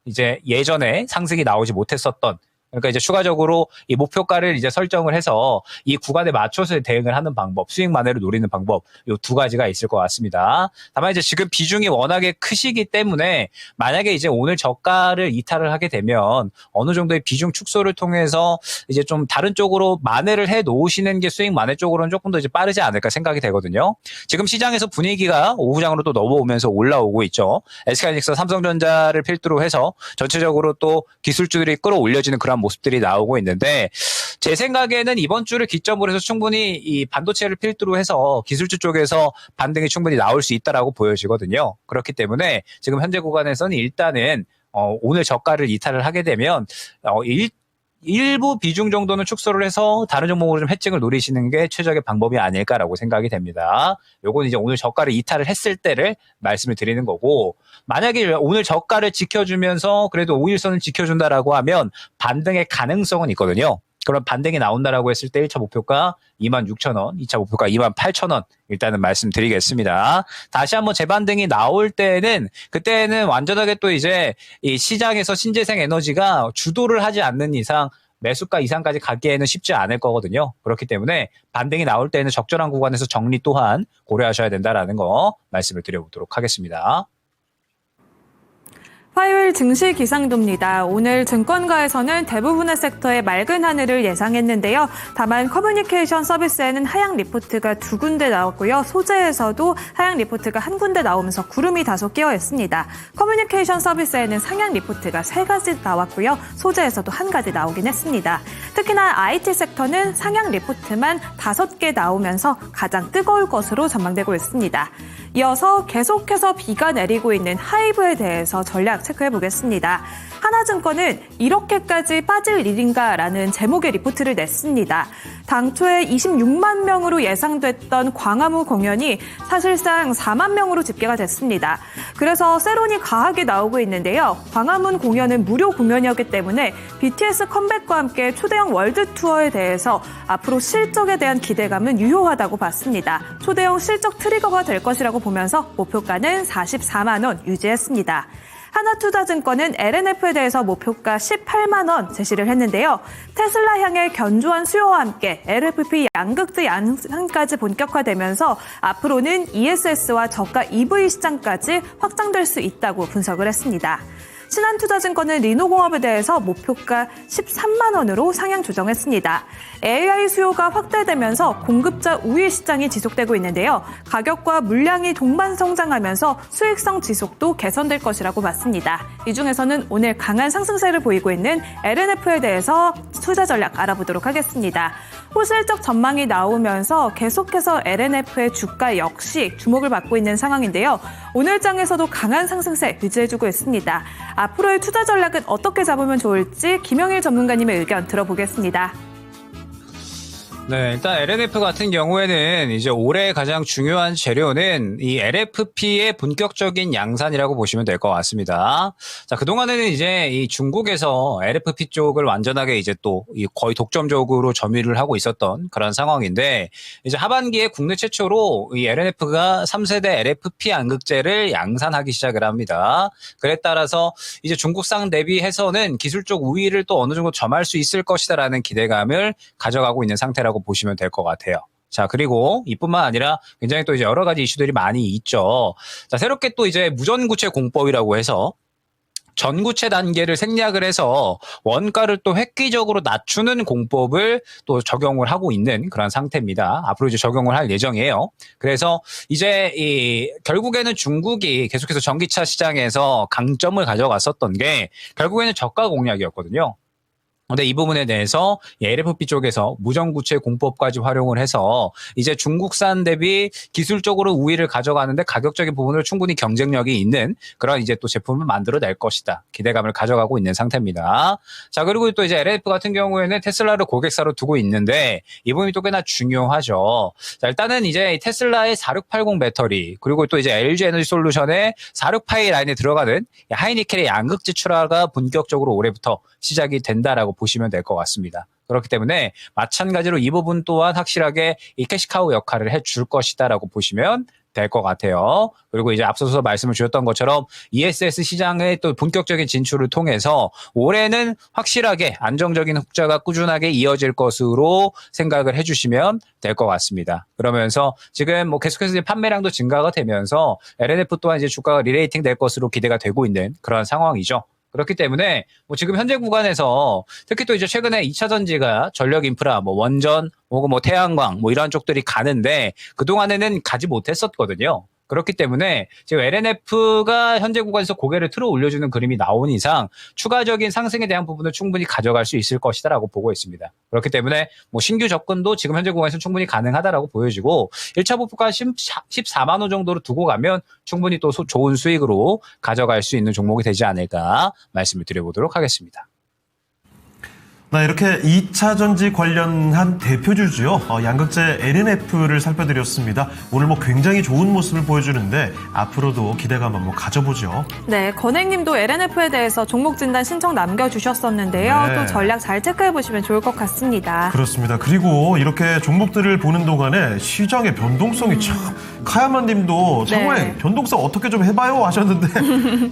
이제 예전에 상승이 나오지 못했었던 그러니까 이제 추가적으로 이 목표가를 이제 설정을 해서 이 구간에 맞춰서 대응을 하는 방법, 수익 만회를 노리는 방법, 요 두 가지가 있을 것 같습니다. 다만 이제 지금 비중이 워낙에 크시기 때문에 만약에 이제 오늘 저가를 이탈을 하게 되면 어느 정도의 비중 축소를 통해서 이제 좀 다른 쪽으로 만회를 해 놓으시는 게 수익 만회 쪽으로는 조금 더 이제 빠르지 않을까 생각이 되거든요. 지금 시장에서 분위기가 오후장으로 또 넘어오면서 올라오고 있죠. SK하이닉스, 삼성전자를 필두로 해서 전체적으로 또 기술주들이 끌어올려지는 그런 모습들이 나오고 있는데 제 생각에는 이번 주를 기점으로 해서 충분히 이 반도체를 필두로 해서 기술주 쪽에서 반등이 충분히 나올 수 있다라고 보여지거든요. 그렇기 때문에 지금 현재 구간에서는 일단은 오늘 저가를 이탈을 하게 되면 일부 비중 정도는 축소를 해서 다른 종목으로 좀 해칭을 노리시는 게 최적의 방법이 아닐까라고 생각이 됩니다. 요건 이제 오늘 저가를 이탈을 했을 때를 말씀을 드리는 거고 만약에 오늘 저가를 지켜주면서 그래도 5일선을 지켜준다라고 하면 반등의 가능성은 있거든요. 그럼 반등이 나온다라고 했을 때 1차 목표가 26,000원, 2차 목표가 28,000원 일단은 말씀드리겠습니다. 다시 한번 재반등이 나올 때는 그때는 완전하게 또 이제 이 시장에서 신재생 에너지가 주도를 하지 않는 이상 매수가 이상까지 가기에는 쉽지 않을 거거든요. 그렇기 때문에 반등이 나올 때는 적절한 구간에서 정리 또한 고려하셔야 된다라는 거 말씀을 드려보도록 하겠습니다. 화요일 증시 기상도입니다. 오늘 증권가에서는 대부분의 섹터에 맑은 하늘을 예상했는데요. 다만 커뮤니케이션 서비스에는 하향 리포트가 2군데 나왔고요. 소재에서도 하향 리포트가 1군데 나오면서 구름이 다소 끼어 있습니다. 커뮤니케이션 서비스에는 상향 리포트가 3가지 나왔고요. 소재에서도 1가지 나오긴 했습니다. 특히나 IT 섹터는 상향 리포트만 5개 나오면서 가장 뜨거울 것으로 전망되고 있습니다. 이어서 계속해서 비가 내리고 있는 하이브에 대해서 전략 체크해 보겠습니다. 하나증권은 이렇게까지 빠질 일인가라는 제목의 리포트를 냈습니다. 당초에 26만 명으로 예상됐던 광화문 공연이 사실상 4만 명으로 집계가 됐습니다. 그래서 세론이 과하게 나오고 있는데요. 광화문 공연은 무료 공연이었기 때문에 BTS 컴백과 함께 초대형 월드 투어에 대해서 앞으로 실적에 대한 기대감은 유효하다고 봤습니다. 초대형 실적 트리거가 될 것이라고 보면서 목표가는 44만 원 유지했습니다. 하나투자증권은 LNF에 대해서 목표가 18만 원 제시를 했는데요. 테슬라 향의 견조한 수요와 함께 LFP 양극재 양산까지 본격화되면서 앞으로는 ESS와 저가 EV 시장까지 확장될 수 있다고 분석을 했습니다. 신한투자증권은 리노공업에 대해서 목표가 13만 원으로 상향 조정했습니다. AI 수요가 확대되면서 공급자 우위 시장이 지속되고 있는데요. 가격과 물량이 동반 성장하면서 수익성 지속도 개선될 것이라고 봤습니다. 이 중에서는 오늘 강한 상승세를 보이고 있는 LNF에 대해서 투자 전략 알아보도록 하겠습니다. 호실적 전망이 나오면서 계속해서 LNF의 주가 역시 주목을 받고 있는 상황인데요. 오늘 장에서도 강한 상승세 유지해주고 있습니다. 앞으로의 투자 전략은 어떻게 잡으면 좋을지 김영일 전문가님의 의견 들어보겠습니다. 네, 일단 LNF 같은 경우에는 이제 올해 가장 중요한 재료는 이 LFP의 본격적인 양산이라고 보시면 될 것 같습니다. 자, 그동안에는 이제 이 중국에서 LFP 쪽을 완전하게 이제 또 거의 독점적으로 점유를 하고 있었던 그런 상황인데 이제 하반기에 국내 최초로 이 LNF가 3세대 LFP 양극재를 양산하기 시작을 합니다. 그에 따라서 이제 중국상 대비해서는 기술적 우위를 또 어느 정도 점할 수 있을 것이다라는 기대감을 가져가고 있는 상태라고 보시면 될 것 같아요. 자, 그리고 이뿐만 아니라 굉장히 또 이제 여러 가지 이슈들이 많이 있죠. 자, 새롭게 또 이제 무전구체 공법이라고 해서 전구체 단계를 생략을 해서 원가를 또 획기적으로 낮추는 공법을 또 적용을 하고 있는 그런 상태입니다. 앞으로 이제 적용을 할 예정이에요. 그래서 이제 결국에는 중국이 계속해서 전기차 시장에서 강점을 가져갔었던 게 결국에는 저가 공략이었거든요. 근데 이 부분에 대해서 LFP 쪽에서 무전구체 공법까지 활용을 해서 이제 중국산 대비 기술적으로 우위를 가져가는데 가격적인 부분을 충분히 경쟁력이 있는 그런 이제 또 제품을 만들어낼 것이다. 기대감을 가져가고 있는 상태입니다. 자, 그리고 또 이제 LFP 같은 경우에는 테슬라를 고객사로 두고 있는데 이 부분이 또 꽤나 중요하죠. 자, 일단은 이제 테슬라의 4680 배터리 그리고 또 이제 LG 에너지 솔루션의 46파이 라인에 들어가는 하이니켈의 양극재 출하가 본격적으로 올해부터 시작이 된다라고 보시면 될 것 같습니다. 그렇기 때문에 마찬가지로 이 부분 또한 확실하게 이 캐시카우 역할을 해줄 것이다라고 보시면 될 것 같아요. 그리고 이제 앞서서 말씀을 주셨던 것처럼 ESS 시장의 또 본격적인 진출을 통해서 올해는 확실하게 안정적인 흑자가 꾸준하게 이어질 것으로 생각을 해주시면 될 것 같습니다. 그러면서 지금 뭐 계속해서 이제 판매량도 증가가 되면서 LNF 또한 이제 주가가 리레이팅 될 것으로 기대가 되고 있는 그런 상황이죠. 그렇기 때문에 뭐 지금 현재 구간에서 특히 또 이제 최근에 2차 전지가 전력 인프라, 뭐 원전, 혹은 뭐 태양광, 뭐 이런 쪽들이 가는데 그동안에는 가지 못했었거든요. 그렇기 때문에 지금 LNF가 현재 구간에서 고개를 틀어 올려주는 그림이 나온 이상 추가적인 상승에 대한 부분을 충분히 가져갈 수 있을 것이다라고 보고 있습니다. 그렇기 때문에 뭐 신규 접근도 지금 현재 구간에서 충분히 가능하다라고 보여지고 1차 목표가 14만 원 정도로 두고 가면 충분히 또 좋은 수익으로 가져갈 수 있는 종목이 되지 않을까 말씀을 드려보도록 하겠습니다. 나 이렇게 2차 전지 관련한 대표주죠. 양극재 LNF를 살펴드렸습니다. 오늘 뭐 굉장히 좋은 모습을 보여주는데 앞으로도 기대감 한번 가져보죠. 네, 건행님도 LNF에 대해서 종목 진단 신청 남겨주셨었는데요. 네. 또 전략 잘 체크해보시면 좋을 것 같습니다. 그렇습니다. 그리고 이렇게 종목들을 보는 동안에 시장의 변동성이 참 카야만 님도 정말 네. 변동성 어떻게 좀 해봐요 하셨는데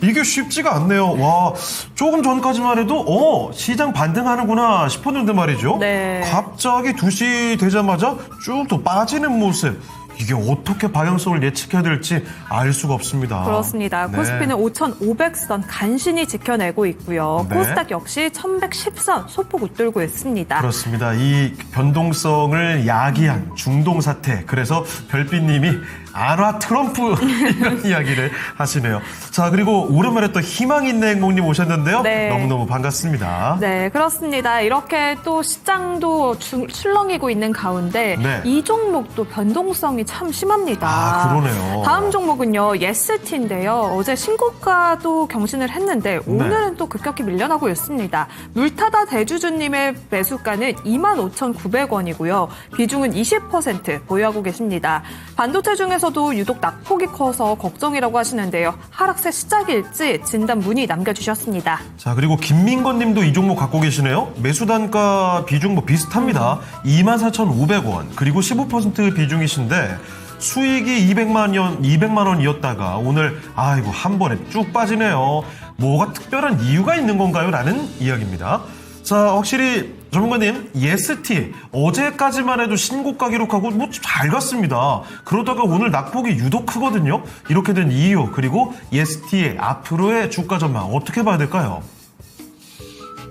이게 쉽지가 않네요. 와, 조금 전까지만 해도 시장 반등하는구나 싶었는데 말이죠. 네. 갑자기 2시 되자마자 쭉 또 빠지는 모습. 이게 어떻게 방향성을 예측해야 될지 알 수가 없습니다. 그렇습니다. 네. 코스피는 5,500선 간신히 지켜내고 있고요. 네. 코스닥 역시 1,110선 소폭 웃돌고 있습니다. 그렇습니다. 이 변동성을 야기한 중동 사태. 그래서 별빛님이 안와 트럼프 이런 이야기를 하시네요. 자, 그리고 오랜만에 또 희망 있는 행복님 오셨는데요. 네. 너무너무 반갑습니다. 네, 그렇습니다. 이렇게 또 시장도 출렁이고 있는 가운데 네. 이 종목도 변동성이 참 심합니다. 아, 그러네요. 다음 종목은요, 예스티인데요. 어제 신고가도 경신을 했는데 오늘은 또 급격히 밀려나고 있습니다. 물타다 대주주님의 매수가는 25,900원이고요. 비중은 20% 보유하고 계십니다. 반도체 중에서도 유독 낙폭이 커서 걱정이라고 하시는데요. 하락세 시작일지 진단 문의 남겨주셨습니다. 자, 그리고 김민건 님도 이 종목 갖고 계시네요. 매수 단가 비중 뭐 비슷합니다. 24,500원. 그리고 15% 비중이신데 수익이 200만 원이었다가 오늘 아이고 한 번에 쭉 빠지네요. 뭐가 특별한 이유가 있는 건가요? 라는 이야기입니다. 자, 확실히 전문가님, 예스티 어제까지만 해도 신고가 기록하고 뭐 잘 갔습니다. 그러다가 오늘 낙폭이 유독 크거든요. 이렇게 된 이유, 그리고 예스티의 앞으로의 주가 전망 어떻게 봐야 될까요?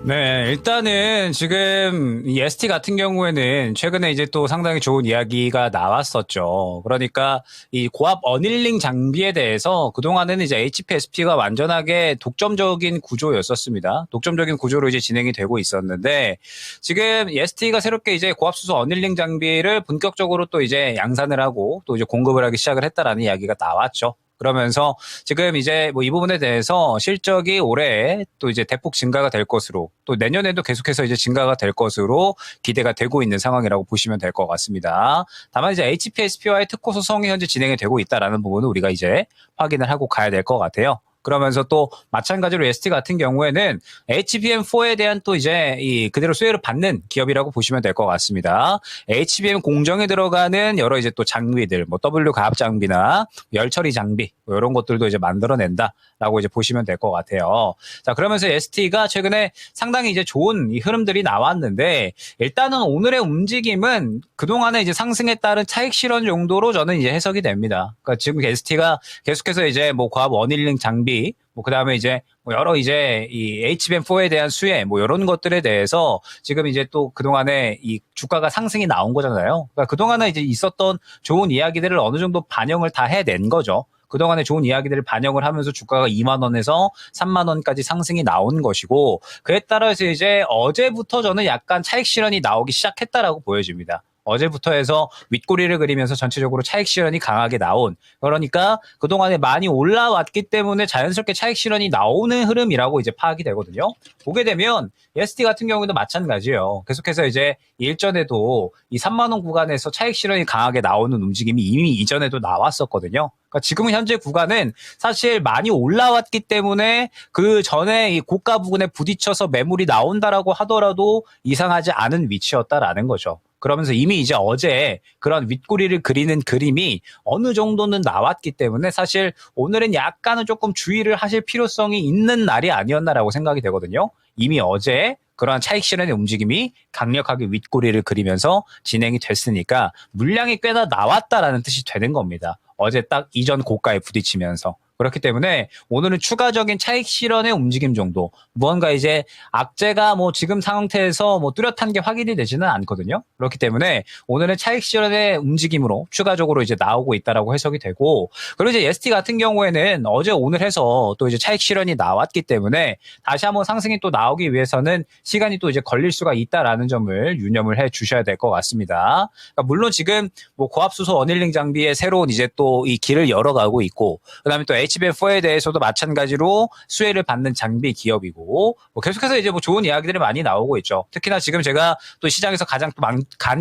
네, 일단은 지금 이 ST 같은 경우에는 최근에 이제 또 상당히 좋은 이야기가 나왔었죠. 그러니까 이 고압 어닐링 장비에 대해서 그동안에는 이제 HPSP가 완전하게 독점적인 구조였었습니다. 독점적인 구조로 이제 진행이 되고 있었는데 지금 ST가 새롭게 이제 고압 수소 어닐링 장비를 본격적으로 또 이제 양산을 하고 또 이제 공급을 하기 시작을 했다라는 이야기가 나왔죠. 그러면서 지금 이제 뭐 이 부분에 대해서 실적이 올해 또 이제 대폭 증가가 될 것으로 또 내년에도 계속해서 이제 증가가 될 것으로 기대가 되고 있는 상황이라고 보시면 될 것 같습니다. 다만 이제 HPSP와의 특허 소송이 현재 진행이 되고 있다라는 부분은 우리가 이제 확인을 하고 가야 될 것 같아요. 그러면서 또 마찬가지로 ST 같은 경우에는 HBM4에 대한 또 이제 이 그대로 수혜를 받는 기업이라고 보시면 될 것 같습니다. HBM 공정에 들어가는 여러 이제 또 장비들, 뭐 W 가압 장비나 열 처리 장비 뭐 이런 것들도 이제 만들어낸다라고 이제 보시면 될 것 같아요. 자, 그러면서 ST가 최근에 상당히 이제 좋은 이 흐름들이 나왔는데 일단은 오늘의 움직임은 그동안에 이제 상승에 따른 차익 실현 정도로 저는 이제 해석이 됩니다. 그러니까 지금 ST가 계속해서 이제 뭐 과압 원일링 장비 뭐 그다음에 이제 뭐 여러 이제 이 HBM4에 대한 수혜 뭐 이런 것들에 대해서 지금 이제 또 그동안에 이 주가가 상승이 나온 거잖아요. 그러니까 그동안에 이제 있었던 좋은 이야기들을 어느 정도 반영을 다 해낸 거죠. 그동안의 좋은 이야기들을 반영을 하면서 주가가 2만 원에서 3만 원까지 상승이 나온 것이고 그에 따라서 이제 어제부터 저는 약간 차익 실현이 나오기 시작했다라고 보여집니다. 어제부터 해서 윗꼬리를 그리면서 전체적으로 차익 실현이 강하게 나온 그러니까 그동안에 많이 올라왔기 때문에 자연스럽게 차익 실현이 나오는 흐름이라고 이제 파악이 되거든요. 보게 되면 ST 같은 경우도 마찬가지예요. 계속해서 이제 일전에도 이 3만 원 구간에서 차익 실현이 강하게 나오는 움직임이 이미 이전에도 나왔었거든요. 그러니까 지금은 현재 구간은 사실 많이 올라왔기 때문에 그 전에 이 고가 부근에 부딪혀서 매물이 나온다라고 하더라도 이상하지 않은 위치였다라는 거죠. 그러면서 이미 이제 어제 그런 윗꼬리를 그리는 그림이 어느 정도는 나왔기 때문에 사실 오늘은 약간은 조금 주의를 하실 필요성이 있는 날이 아니었나라고 생각이 되거든요. 이미 어제 그러한 차익 실현의 움직임이 강력하게 윗꼬리를 그리면서 진행이 됐으니까 물량이 꽤나 나왔다라는 뜻이 되는 겁니다. 어제 딱 이전 고가에 부딪히면서. 그렇기 때문에 오늘은 추가적인 차익 실현의 움직임 정도 무언가 이제 악재가 뭐 지금 상태에서 뭐 뚜렷한 게 확인이 되지는 않거든요. 그렇기 때문에 오늘은 차익 실현의 움직임으로 추가적으로 이제 나오고 있다라고 해석이 되고 그리고 이제 ST 같은 경우에는 어제 오늘 해서 또 이제 차익 실현이 나왔기 때문에 다시 한번 상승이 또 나오기 위해서는 시간이 또 이제 걸릴 수가 있다라는 점을 유념을 해 주셔야 될 것 같습니다. 그러니까 물론 지금 뭐 고압수소 원일링 장비의 새로운 이제 또 이 길을 열어가고 있고 그다음에 또 HBM4에 대해서도 마찬가지로 수혜를 받는 장비 기업이고 뭐 계속해서 이제 뭐 좋은 이야기들이 많이 나오고 있죠. 특히나 지금 제가 또 시장에서 가장 또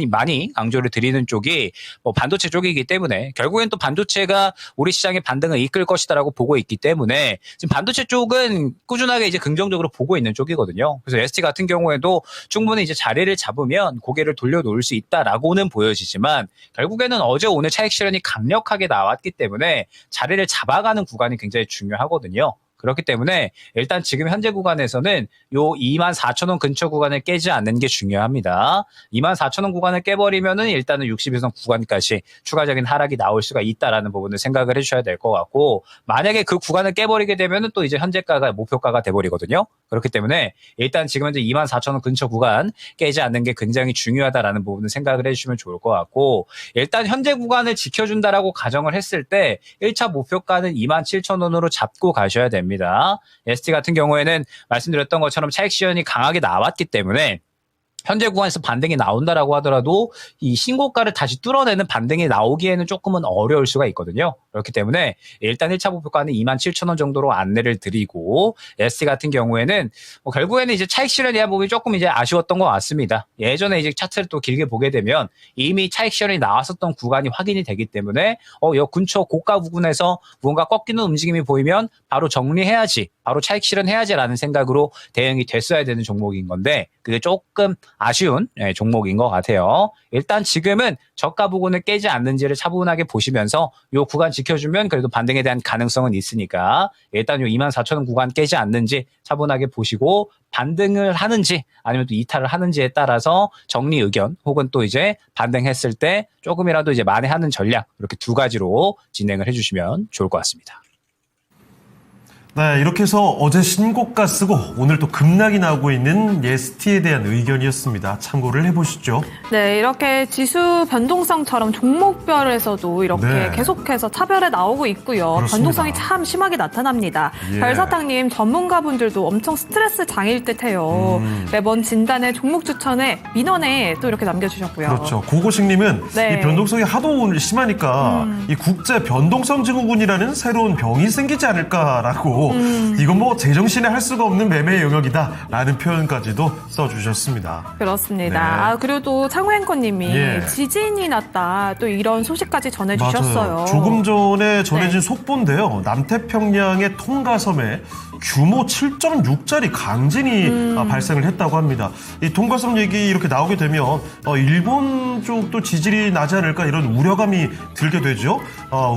많이 강조를 드리는 쪽이 뭐 반도체 쪽이기 때문에 결국엔 또 반도체가 우리 시장의 반등을 이끌 것이다라고 보고 있기 때문에 지금 반도체 쪽은 꾸준하게 이제 긍정적으로 보고 있는 쪽이거든요. 그래서 ST 같은 경우에도 충분히 이제 자리를 잡으면 고개를 돌려놓을 수 있다라고는 보여지지만 결국에는 어제 오늘 차익 실현이 강력하게 나왔기 때문에 자리를 잡아가는 구간이 굉장히 중요하거든요. 그렇기 때문에 일단 지금 현재 구간에서는 요 24,000원 근처 구간을 깨지 않는 게 중요합니다. 24,000원 구간을 깨버리면은 일단은 61선 구간까지 추가적인 하락이 나올 수가 있다라는 부분을 생각을 해주셔야 될 것 같고 만약에 그 구간을 깨버리게 되면은 또 이제 현재가가 목표가가 돼버리거든요. 그렇기 때문에 일단 지금 현재 24,000원 근처 구간 깨지 않는 게 굉장히 중요하다라는 부분을 생각을 해주시면 좋을 것 같고 일단 현재 구간을 지켜준다라고 가정을 했을 때 1차 목표가는 27,000원으로 잡고 가셔야 됩니다. ST 같은 경우에는 말씀드렸던 것처럼 차익 실현이 강하게 나왔기 때문에 현재 구간에서 반등이 나온다라고 하더라도 이 신고가를 다시 뚫어내는 반등이 나오기에는 조금은 어려울 수가 있거든요. 그렇기 때문에 일단 1차 목표가는 27,000원 정도로 안내를 드리고 ST 같은 경우에는 뭐 결국에는 이제 차익 실현에 대한 부분이 조금 이제 아쉬웠던 것 같습니다. 예전에 이제 차트를 또 길게 보게 되면 이미 차익 실현이 나왔었던 구간이 확인이 되기 때문에 여 근처 고가 부근에서 무언가 꺾이는 움직임이 보이면 바로 정리해야지, 바로 차익 실현해야지라는 생각으로 대응이 됐어야 되는 종목인 건데 그게 조금 아쉬운 종목인 것 같아요. 일단 지금은 저가 부근을 깨지 않는지를 차분하게 보시면서 요 구간 지켜주면 그래도 반등에 대한 가능성은 있으니까 일단 요 24,000원 구간 깨지 않는지 차분하게 보시고 반등을 하는지 아니면 또 이탈을 하는지에 따라서 정리 의견 혹은 또 이제 반등했을 때 조금이라도 이제 만회하는 전략 이렇게 두 가지로 진행을 해주시면 좋을 것 같습니다. 네, 이렇게 해서 어제 신고가 쓰고 오늘 또 급락이 나오고 있는 ST에 대한 의견이었습니다. 참고를 해보시죠. 네, 이렇게 지수 변동성처럼 종목별에서도 이렇게 네. 계속해서 차별에 나오고 있고요. 그렇습니다. 변동성이 참 심하게 나타납니다. 예. 별사탕님 전문가분들도 엄청 스트레스 장일 듯해요. 매번 진단에 종목 추천에 민원에 또 이렇게 남겨주셨고요. 그렇죠. 고고식님은 네. 이 변동성이 하도 심하니까 이 국제 변동성 증후군이라는 새로운 병이 생기지 않을까라고 하고 이건 뭐 제정신에 할 수가 없는 매매의 영역이다라는 표현까지도 써주셨습니다. 그렇습니다. 네. 아, 그리고 또 창호 앵커님이 예. 지진이 났다. 또 이런 소식까지 전해주셨어요. 맞아요. 조금 전에 전해진 네. 속보인데요. 남태평양의 통가섬에 규모 7.6짜리 강진이 발생을 했다고 합니다. 이 통가섬 얘기 이렇게 나오게 되면 일본 쪽도 지진이 나지 않을까 이런 우려감이 들게 되죠.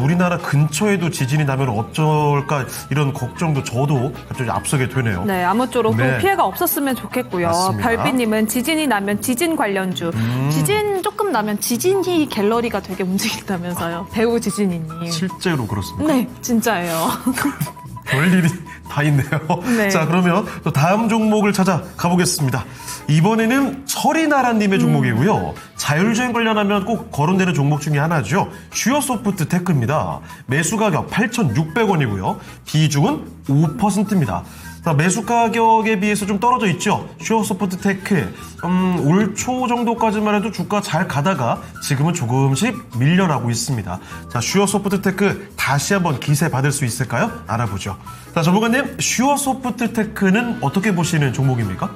우리나라 근처에도 지진이 나면 어쩔까 이런 걱정도 저도 갑자기 앞서게 되네요. 네, 아무쪼록 또 네. 피해가 없었으면 좋겠고요. 맞습니다. 별빛님은 지진이 나면 지진 관련주. 지진 조금 나면 지진이 갤러리가 되게 움직인다면서요. 배우 지진이님. 실제로 그렇습니다. 네, 진짜예요. 별일이 다 있네요. 네. 자, 그러면 또 다음 종목을 찾아 가보겠습니다. 이번에는 철이나라님의 종목이고요. 자율주행 관련하면 꼭 거론되는 종목 중에 하나죠. 슈어소프트 테크입니다. 매수 가격 8,600원이고요. 비중은 5%입니다. 자, 매수 가격에 비해서 좀 떨어져 있죠. 슈어소프트 테크 올 초 정도까지만 해도 주가 잘 가다가 지금은 조금씩 밀려나고 있습니다. 자, 슈어소프트 테크 다시 한번 기세 받을 수 있을까요? 알아보죠. 자, 전문가님, 슈어소프트 테크는 어떻게 보시는 종목입니까?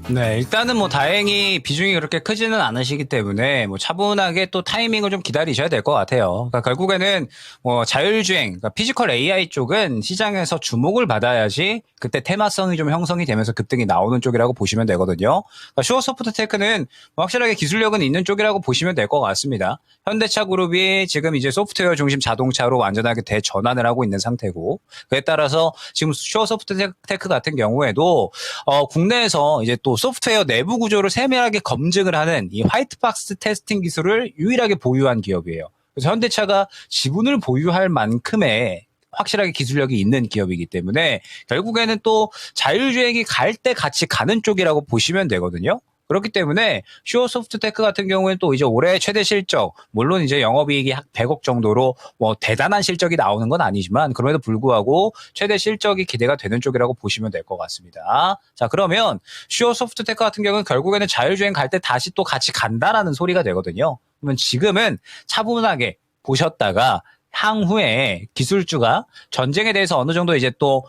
네, 일단은 뭐 다행히 비중이 그렇게 크지는 않으시기 때문에 뭐 차분하게 또 타이밍을 좀 기다리셔야 될 것 같아요. 그러니까 결국에는 뭐 자율주행, 그러니까 피지컬 AI 쪽은 시장에서 주목을 받아야지 그때 테마성이 좀 형성이 되면서 급등이 나오는 쪽이라고 보시면 되거든요. 그러니까 슈어소프트테크는 확실하게 기술력은 있는 쪽이라고 보시면 될 것 같습니다. 현대차 그룹이 지금 이제 소프트웨어 중심 자동차로 완전하게 대전환을 하고 있는 상태고, 그에 따라서 지금 슈어소프트테크 같은 경우에도 국내에서 이제 또 소프트웨어 내부 구조를 세밀하게 검증을 하는 이 화이트박스 테스팅 기술을 유일하게 보유한 기업이에요. 그래서 현대차가 지분을 보유할 만큼의 확실하게 기술력이 있는 기업이기 때문에 결국에는 또 자율주행이 갈 때 같이 가는 쪽이라고 보시면 되거든요. 그렇기 때문에 슈어소프트테크 같은 경우에는 또 이제 올해 최대 실적, 물론 이제 영업이익이 약 100억 정도로 뭐 대단한 실적이 나오는 건 아니지만 그럼에도 불구하고 최대 실적이 기대가 되는 쪽이라고 보시면 될 것 같습니다. 자, 그러면 슈어소프트테크 같은 경우는 결국에는 자율주행 갈 때 다시 또 같이 간다라는 소리가 되거든요. 그러면 지금은 차분하게 보셨다가 향후에 기술주가 전쟁에 대해서 어느 정도 이제 또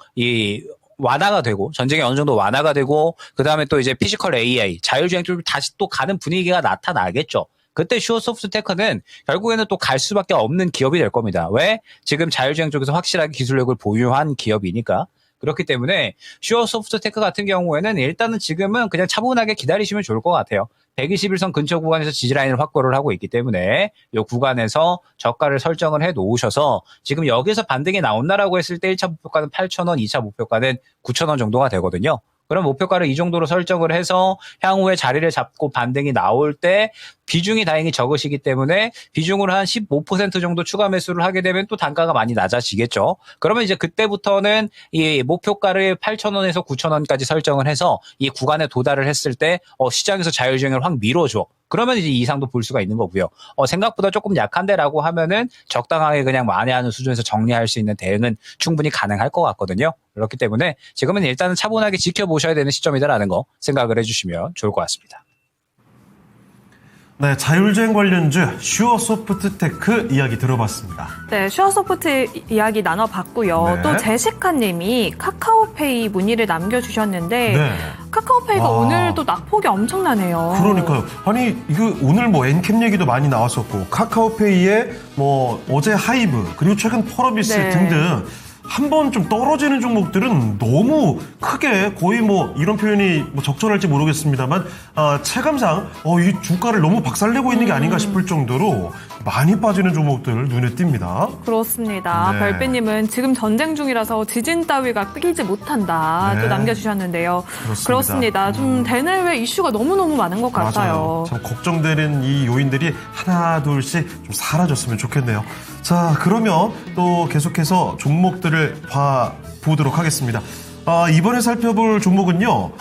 완화가 되고, 전쟁이 어느 정도 완화가 되고, 그 다음에 또 이제 피지컬 AI, 자율주행 쪽으로 다시 또 가는 분위기가 나타나겠죠. 그때 슈어소프트테크는 결국에는 또 갈 수밖에 없는 기업이 될 겁니다. 왜? 지금 자율주행 쪽에서 확실하게 기술력을 보유한 기업이니까. 그렇기 때문에 슈어소프트테크 같은 경우에는 일단은 지금은 그냥 차분하게 기다리시면 좋을 것 같아요. 121선 근처 구간에서 지지라인을 확보를 하고 있기 때문에 이 구간에서 저가를 설정을 해 놓으셔서 지금 여기서 반등이 나온다라고 했을 때 1차 목표가는 8,000원, 2차 목표가는 9,000원 정도가 되거든요. 그럼 목표가를 이 정도로 설정을 해서 향후에 자리를 잡고 반등이 나올 때 비중이 다행히 적으시기 때문에 비중으로 한 15% 정도 추가 매수를 하게 되면 또 단가가 많이 낮아지겠죠. 그러면 이제 그때부터는 이 목표가를 8,000원에서 9,000원까지 설정을 해서 이 구간에 도달을 했을 때 시장에서 자율주행을 확 밀어줘. 그러면 이제 이상도 볼 수가 있는 거고요. 생각보다 조금 약한데라고 하면은 적당하게 그냥 만회하는 수준에서 정리할 수 있는 대응은 충분히 가능할 것 같거든요. 그렇기 때문에 지금은 일단은 차분하게 지켜보셔야 되는 시점이다라는 거 생각을 해주시면 좋을 것 같습니다. 네, 자율주행 관련주 슈어소프트테크 이야기 들어봤습니다. 네, 슈어소프트 이야기 나눠봤고요. 네. 또 제시카님이 카카오페이 문의를 남겨주셨는데 네. 카카오페이가 와. 오늘 또 낙폭이 엄청나네요. 그러니까요. 아니, 이거 오늘 뭐 엔캡 얘기도 많이 나왔었고, 카카오페이에 뭐 어제 하이브, 그리고 최근 펄어비스 네. 등등 한 번 좀 떨어지는 종목들은 너무 크게 거의 뭐 이런 표현이 뭐 적절할지 모르겠습니다만 체감상 이 주가를 너무 박살내고 있는 게 아닌가 싶을 정도로 많이 빠지는 종목들 눈에 띕니다. 그렇습니다. 네. 별빛님은 지금 전쟁 중이라서 지진 따위가 끄이지 못한다. 네. 또 남겨주셨는데요. 그렇습니다. 좀 대내외 이슈가 너무너무 많은 것 같아요. 맞아요. 참 걱정되는 이 요인들이 하나 둘씩 좀 사라졌으면 좋겠네요. 자, 그러면 또 계속해서 종목들을 봐보도록 하겠습니다. 이번에 살펴볼 종목은요.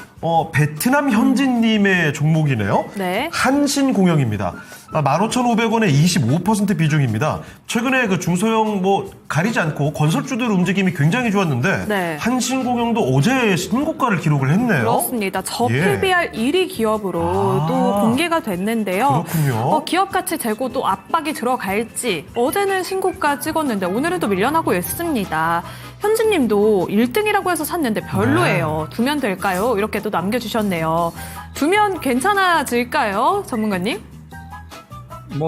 베트남 현지님의 종목이네요. 네. 한신공영입니다. 15,500원의 25% 비중입니다. 최근에 그 중소형 가리지 않고 건설주들 움직임이 굉장히 좋았는데 네. 한신공영도 어제 신고가를 기록을 했네요. 그렇습니다. 저 예. PBR 1위 기업으로 또 공개가 됐는데요. 그렇군요. 기업 가치 재고 또 압박이 들어갈지 어제는 신고가 찍었는데 오늘은 또 밀려나고 있습니다. 현진님도 1등이라고 해서 샀는데 별로예요. 두면 될까요? 이렇게 또 남겨주셨네요. 두면 괜찮아질까요? 전문가님?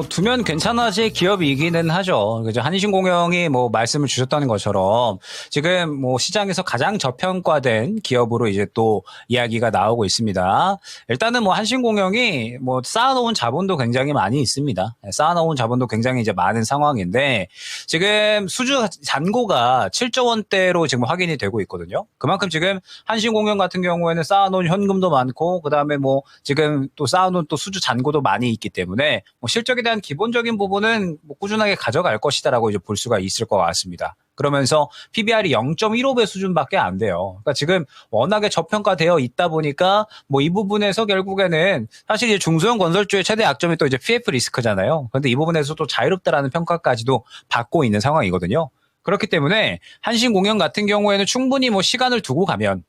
두면 괜찮아질 기업이기는 하죠. 그죠. 한신공영이 말씀을 주셨다는 것처럼 지금 시장에서 가장 저평가된 기업으로 이제 또 이야기가 나오고 있습니다. 일단은 한신공영이 쌓아놓은 자본도 굉장히 많이 있습니다. 쌓아놓은 자본도 굉장히 이제 많은 상황인데 지금 수주 잔고가 7조 원대로 지금 확인이 되고 있거든요. 그만큼 지금 한신공영 같은 경우에는 쌓아놓은 현금도 많고 그다음에 지금 또 쌓아놓은 또 수주 잔고도 많이 있기 때문에 실적에 대한 기본적인 부분은 꾸준하게 가져갈 것이다라고 이제 볼 수가 있을 것 같습니다. 그러면서 PBR이 0.15배 수준밖에 안 돼요. 그러니까 지금 워낙에 저평가되어 있다 보니까 이 부분에서 결국에는 사실 이제 중소형 건설주의 최대 약점이 또 이제 PF 리스크잖아요. 그런데 이 부분에서 또 자유롭다라는 평가까지도 받고 있는 상황이거든요. 그렇기 때문에 한신공영 같은 경우에는 충분히 시간을 두고 가면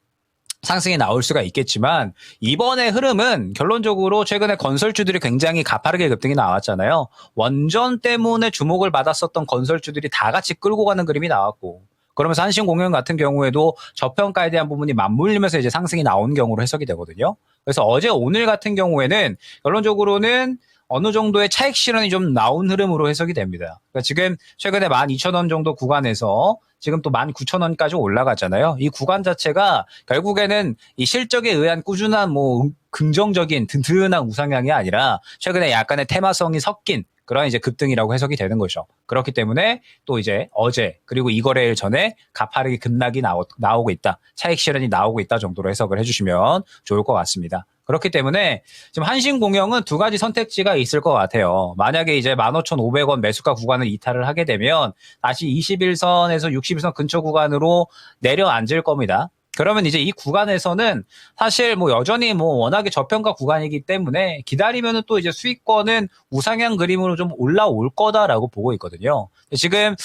상승이 나올 수가 있겠지만 이번의 흐름은 결론적으로 최근에 건설주들이 굉장히 가파르게 급등이 나왔잖아요. 원전 때문에 주목을 받았었던 건설주들이 다 같이 끌고 가는 그림이 나왔고 그러면서 한신공영 같은 경우에도 저평가에 대한 부분이 맞물리면서 이제 상승이 나온 경우로 해석이 되거든요. 그래서 어제 오늘 같은 경우에는 결론적으로는 어느 정도의 차익 실현이 좀 나온 흐름으로 해석이 됩니다. 그러니까 지금 최근에 12,000원 정도 구간에서 지금 또 19,000원까지 올라갔잖아요. 이 구간 자체가 결국에는 이 실적에 의한 꾸준한 긍정적인 든든한 우상향이 아니라 최근에 약간의 테마성이 섞인 그런 이제 급등이라고 해석이 되는 거죠. 그렇기 때문에 또 이제 어제 그리고 이 거래일 전에 가파르게 급락이 나오고 있다. 차익 실현이 나오고 있다 정도로 해석을 해주시면 좋을 것 같습니다. 그렇기 때문에 지금 한신공영은 두 가지 선택지가 있을 것 같아요. 만약에 이제 15,500원 매수가 구간을 이탈을 하게 되면 다시 21선에서 61선 근처 구간으로 내려앉을 겁니다. 그러면 이제 이 구간에서는 사실 여전히 워낙에 저평가 구간이기 때문에 기다리면은 또 이제 수익권은 우상향 그림으로 좀 올라올 거다라고 보고 있거든요. 지금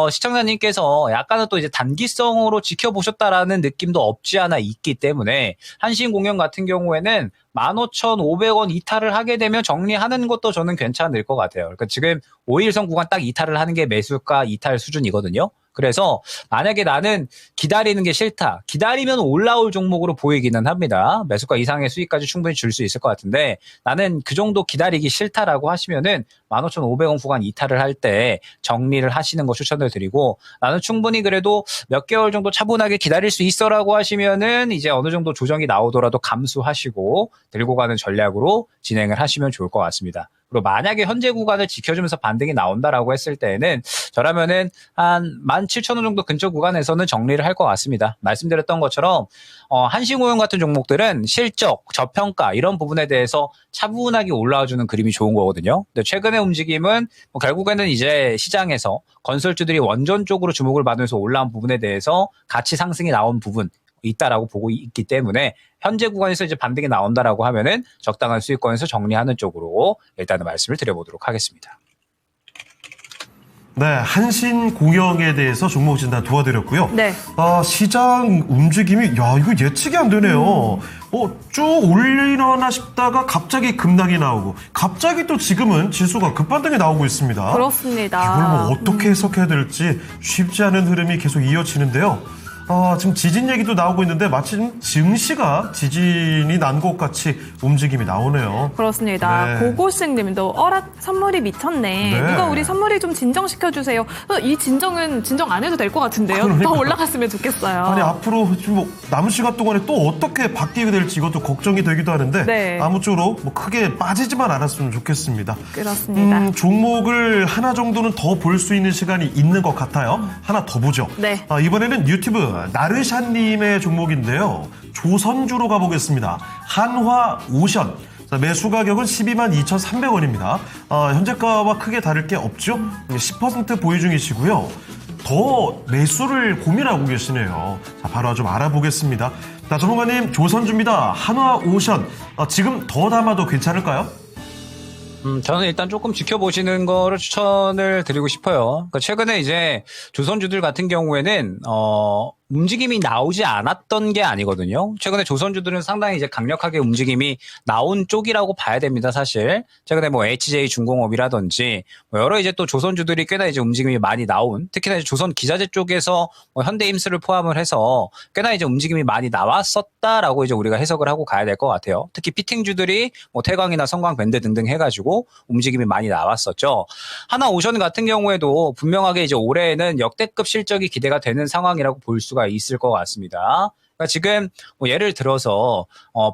시청자님께서 약간은 또 이제 단기성으로 지켜보셨다라는 느낌도 없지 않아 있기 때문에 한신공영 같은 경우에는 15,500원 이탈을 하게 되면 정리하는 것도 저는 괜찮을 것 같아요. 그러니까 지금 5일선 구간 딱 이탈을 하는 게 매수가 이탈 수준이거든요. 그래서 만약에 나는 기다리는 게 싫다. 기다리면 올라올 종목으로 보이기는 합니다. 매수가 이상의 수익까지 충분히 줄 수 있을 것 같은데 나는 그 정도 기다리기 싫다라고 하시면은 15,500원 구간 이탈을 할 때 정리를 하시는 거 추천을 드리고 나는 충분히 그래도 몇 개월 정도 차분하게 기다릴 수 있어라고 하시면은 이제 어느 정도 조정이 나오더라도 감수하시고 들고 가는 전략으로 진행을 하시면 좋을 것 같습니다. 그리고 만약에 현재 구간을 지켜주면서 반등이 나온다라고 했을 때는 저라면은 한 17,000원 정도 근처 구간에서는 정리를 할 것 같습니다. 말씀드렸던 것처럼 한신공영 같은 종목들은 실적, 저평가 이런 부분에 대해서 차분하게 올라와주는 그림이 좋은 거거든요. 근데 최근의 움직임은 결국에는 이제 시장에서 건설주들이 원전 쪽으로 주목을 받으면서 올라온 부분에 대해서 가치 상승이 나온 부분 있다라고 보고 있기 때문에 현재 구간에서 이제 반등이 나온다라고 하면은 적당한 수익권에서 정리하는 쪽으로 일단은 말씀을 드려보도록 하겠습니다. 네, 한신공영에 대해서 종목 진단 도와드렸고요. 네. 시장 움직임이 이거 예측이 안 되네요. 쭉 올리려나 싶다가 갑자기 급락이 나오고 갑자기 또 지금은 지수가 급반등이 나오고 있습니다. 그렇습니다. 이걸 어떻게 해석해야 될지 쉽지 않은 흐름이 계속 이어지는데요. 지금 지진 얘기도 나오고 있는데 마침 증시가 지진이 난 것 같이 움직임이 나오네요. 그렇습니다. 네. 고고생님도 선물이 미쳤네. 네. 누가 우리 선물이 좀 진정시켜주세요. 이 진정은 진정 안 해도 될 것 같은데요. 더 올라갔으면 좋겠어요. 아니 앞으로 지금 남은 시간 동안에 또 어떻게 바뀌게 될지 이것도 걱정이 되기도 하는데 네. 아무쪼록 크게 빠지지만 않았으면 좋겠습니다. 그렇습니다. 종목을 하나 정도는 더 볼 수 있는 시간이 있는 것 같아요. 하나 더 보죠. 네. 이번에는 유튜브 나르샤님의 종목인데요. 조선주로 가보겠습니다. 한화오션. 매수 가격은 122,300원입니다. 현재가와 크게 다를 게 없죠. 10% 보유 중이시고요. 더 매수를 고민하고 계시네요. 자, 바로 좀 알아보겠습니다. 자, 전문가님 조선주입니다. 한화오션. 지금 더 담아도 괜찮을까요? 저는 일단 조금 지켜보시는 거를 추천을 드리고 싶어요. 그러니까 최근에 이제 조선주들 같은 경우에는, 움직임이 나오지 않았던 게 아니거든요. 최근에 조선주들은 상당히 이제 강력하게 움직임이 나온 쪽이라고 봐야 됩니다, 사실. 최근에 뭐 HJ중공업이라든지, 뭐 여러 이제 또 조선주들이 꽤나 이제 움직임이 많이 나온, 특히나 이제 조선 기자재 쪽에서 뭐 현대임스를 포함을 해서 꽤나 이제 움직임이 많이 나왔었다라고 이제 우리가 해석을 하고 가야 될 것 같아요. 특히 피팅주들이 뭐 태광이나 성광밴드 등등 해가지고 움직임이 많이 나왔었죠. 하나오션 같은 경우에도 분명하게 이제 올해는 역대급 실적이 기대가 되는 상황이라고 볼 수가 있을 것 같습니다. 그러니까 지금 뭐 예를 들어서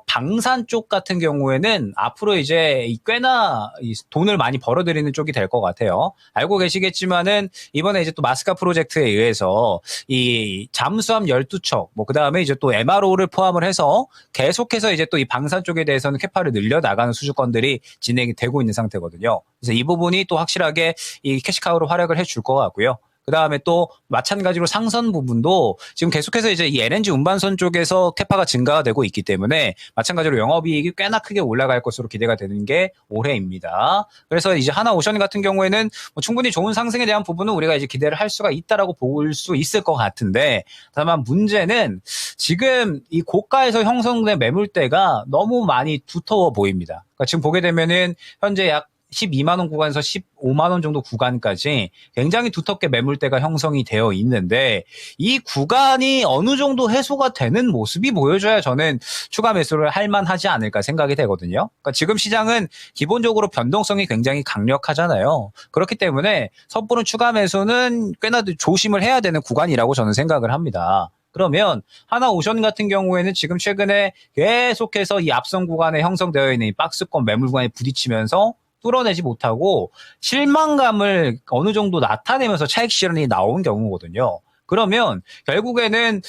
방산 쪽 같은 경우에는 앞으로 이제 꽤나 돈을 많이 벌어들이는 쪽이 될 것 같아요. 알고 계시겠지만은 이번에 이제 또 마스카 프로젝트에 의해서 이 잠수함 12척, 뭐 그다음에 이제 또 MRO를 포함을 해서 계속해서 이제 또 이 방산 쪽에 대해서는 캐파를 늘려 나가는 수주권들이 진행이 되고 있는 상태거든요. 그래서 이 부분이 또 확실하게 이 캐시카우로 활약을 해줄 것 같고요. 그 다음에 또 마찬가지로 상선 부분도 지금 계속해서 이제 이 LNG 운반선 쪽에서 캐파가 증가가 되고 있기 때문에 마찬가지로 영업이익이 꽤나 크게 올라갈 것으로 기대가 되는 게 올해입니다. 그래서 이제 하나오션 같은 경우에는 뭐 충분히 좋은 상승에 대한 부분은 우리가 이제 기대를 할 수가 있다라고 볼 수 있을 것 같은데, 다만 문제는 지금 이 고가에서 형성된 매물대가 너무 많이 두터워 보입니다. 그러니까 지금 보게 되면은 현재 약 12만 원 구간에서 15만 원 정도 구간까지 굉장히 두텁게 매물대가 형성이 되어 있는데, 이 구간이 어느 정도 해소가 되는 모습이 보여줘야 저는 추가 매수를 할 만하지 않을까 생각이 되거든요. 그러니까 지금 시장은 기본적으로 변동성이 굉장히 강력하잖아요. 그렇기 때문에 섣부른 추가 매수는 꽤나 조심을 해야 되는 구간이라고 저는 생각을 합니다. 그러면 하나오션 같은 경우에는 지금 최근에 계속해서 이 앞선 구간에 형성되어 있는 이 박스권 매물 구간에 부딪히면서 뚫어내지 못하고 실망감을 어느 정도 나타내면서 차익 실현이 나온 경우거든요. 그러면 결국에는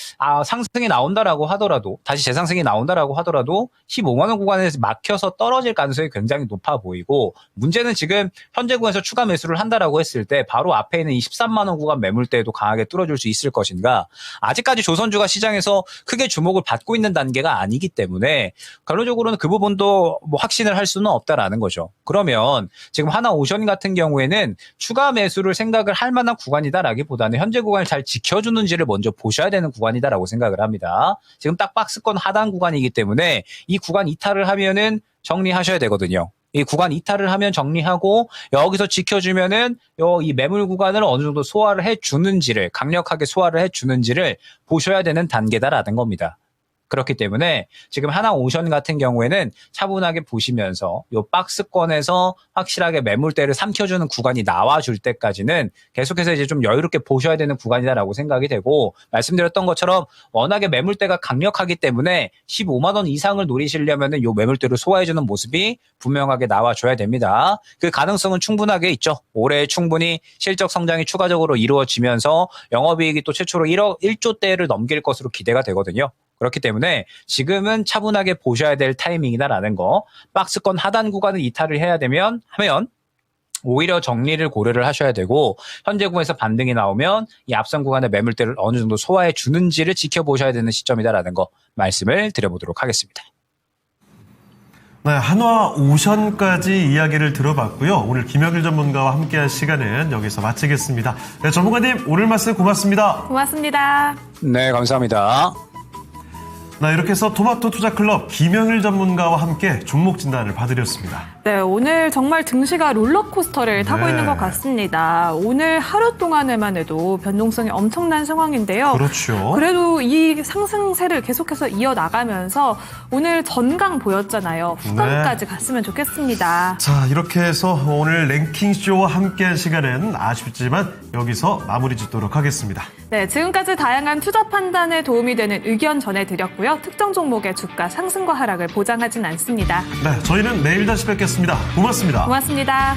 상승이 나온다라고 하더라도, 다시 재상승이 나온다라고 하더라도 15만 원 구간에서 막혀서 떨어질 가능성이 굉장히 높아 보이고, 문제는 지금 현재 구간에서 추가 매수를 한다라고 했을 때 바로 앞에 있는 이 13만 원 구간 매물대도 강하게 뚫어줄 수 있을 것인가. 아직까지 조선주가 시장에서 크게 주목을 받고 있는 단계가 아니기 때문에 결론적으로는 그 부분도 뭐 확신을 할 수는 없다라는 거죠. 그러면 지금 하나오션 같은 경우에는 추가 매수를 생각을 할 만한 구간이다라기보다는 현재 구간을 잘 지켜주는지를 먼저 보셔야 되는 구간이다라고 생각을 합니다. 지금 딱 박스권 하단 구간이기 때문에 이 구간 이탈을 하면은 정리하셔야 되거든요. 이 구간 이탈을 하면 정리하고 여기서 지켜주면은 이 매물 구간을 어느 정도 소화를 해주는지를, 강력하게 소화를 해주는지를 보셔야 되는 단계다라는 겁니다. 그렇기 때문에 지금 하나오션 같은 경우에는 차분하게 보시면서 이 박스권에서 확실하게 매물대를 삼켜주는 구간이 나와줄 때까지는 계속해서 이제 좀 여유롭게 보셔야 되는 구간이다라고 생각이 되고, 말씀드렸던 것처럼 워낙에 매물대가 강력하기 때문에 15만 원 이상을 노리시려면은 이 매물대를 소화해주는 모습이 분명하게 나와줘야 됩니다. 그 가능성은 충분하게 있죠. 올해 충분히 실적 성장이 추가적으로 이루어지면서 영업이익이 또 최초로 1조대를 넘길 것으로 기대가 되거든요. 그렇기 때문에 지금은 차분하게 보셔야 될 타이밍이다라는 거. 박스권 하단 구간을 이탈을 해야 하면 오히려 정리를 고려를 하셔야 되고, 현재 구간에서 반등이 나오면 이 앞선 구간의 매물대를 어느 정도 소화해 주는지를 지켜보셔야 되는 시점이다라는 거 말씀을 드려보도록 하겠습니다. 네, 한화오션까지 이야기를 들어봤고요. 오늘 김영일 전문가와 함께한 시간은 여기서 마치겠습니다. 네, 전문가님 오늘 말씀 고맙습니다. 고맙습니다. 네, 감사합니다. 네, 이렇게 해서 토마토 투자클럽 김영일 전문가와 함께 종목 진단을 봐드렸습니다. 네, 오늘 정말 증시가 롤러코스터를 타고 네. 있는 것 같습니다. 오늘 하루 동안에만 해도 변동성이 엄청난 상황인데요. 그렇죠. 그래도 이 상승세를 계속해서 이어나가면서 오늘 전강 보였잖아요. 후강까지 갔으면 좋겠습니다. 자, 이렇게 해서 오늘 랭킹쇼와 함께한 시간은 아쉽지만 여기서 마무리 짓도록 하겠습니다. 네, 지금까지 다양한 투자 판단에 도움이 되는 의견 전해드렸고요. 특정 종목의 주가 상승과 하락을 보장하진 않습니다. 네, 저희는 내일 다시 뵙겠습니다. 고맙습니다. 고맙습니다.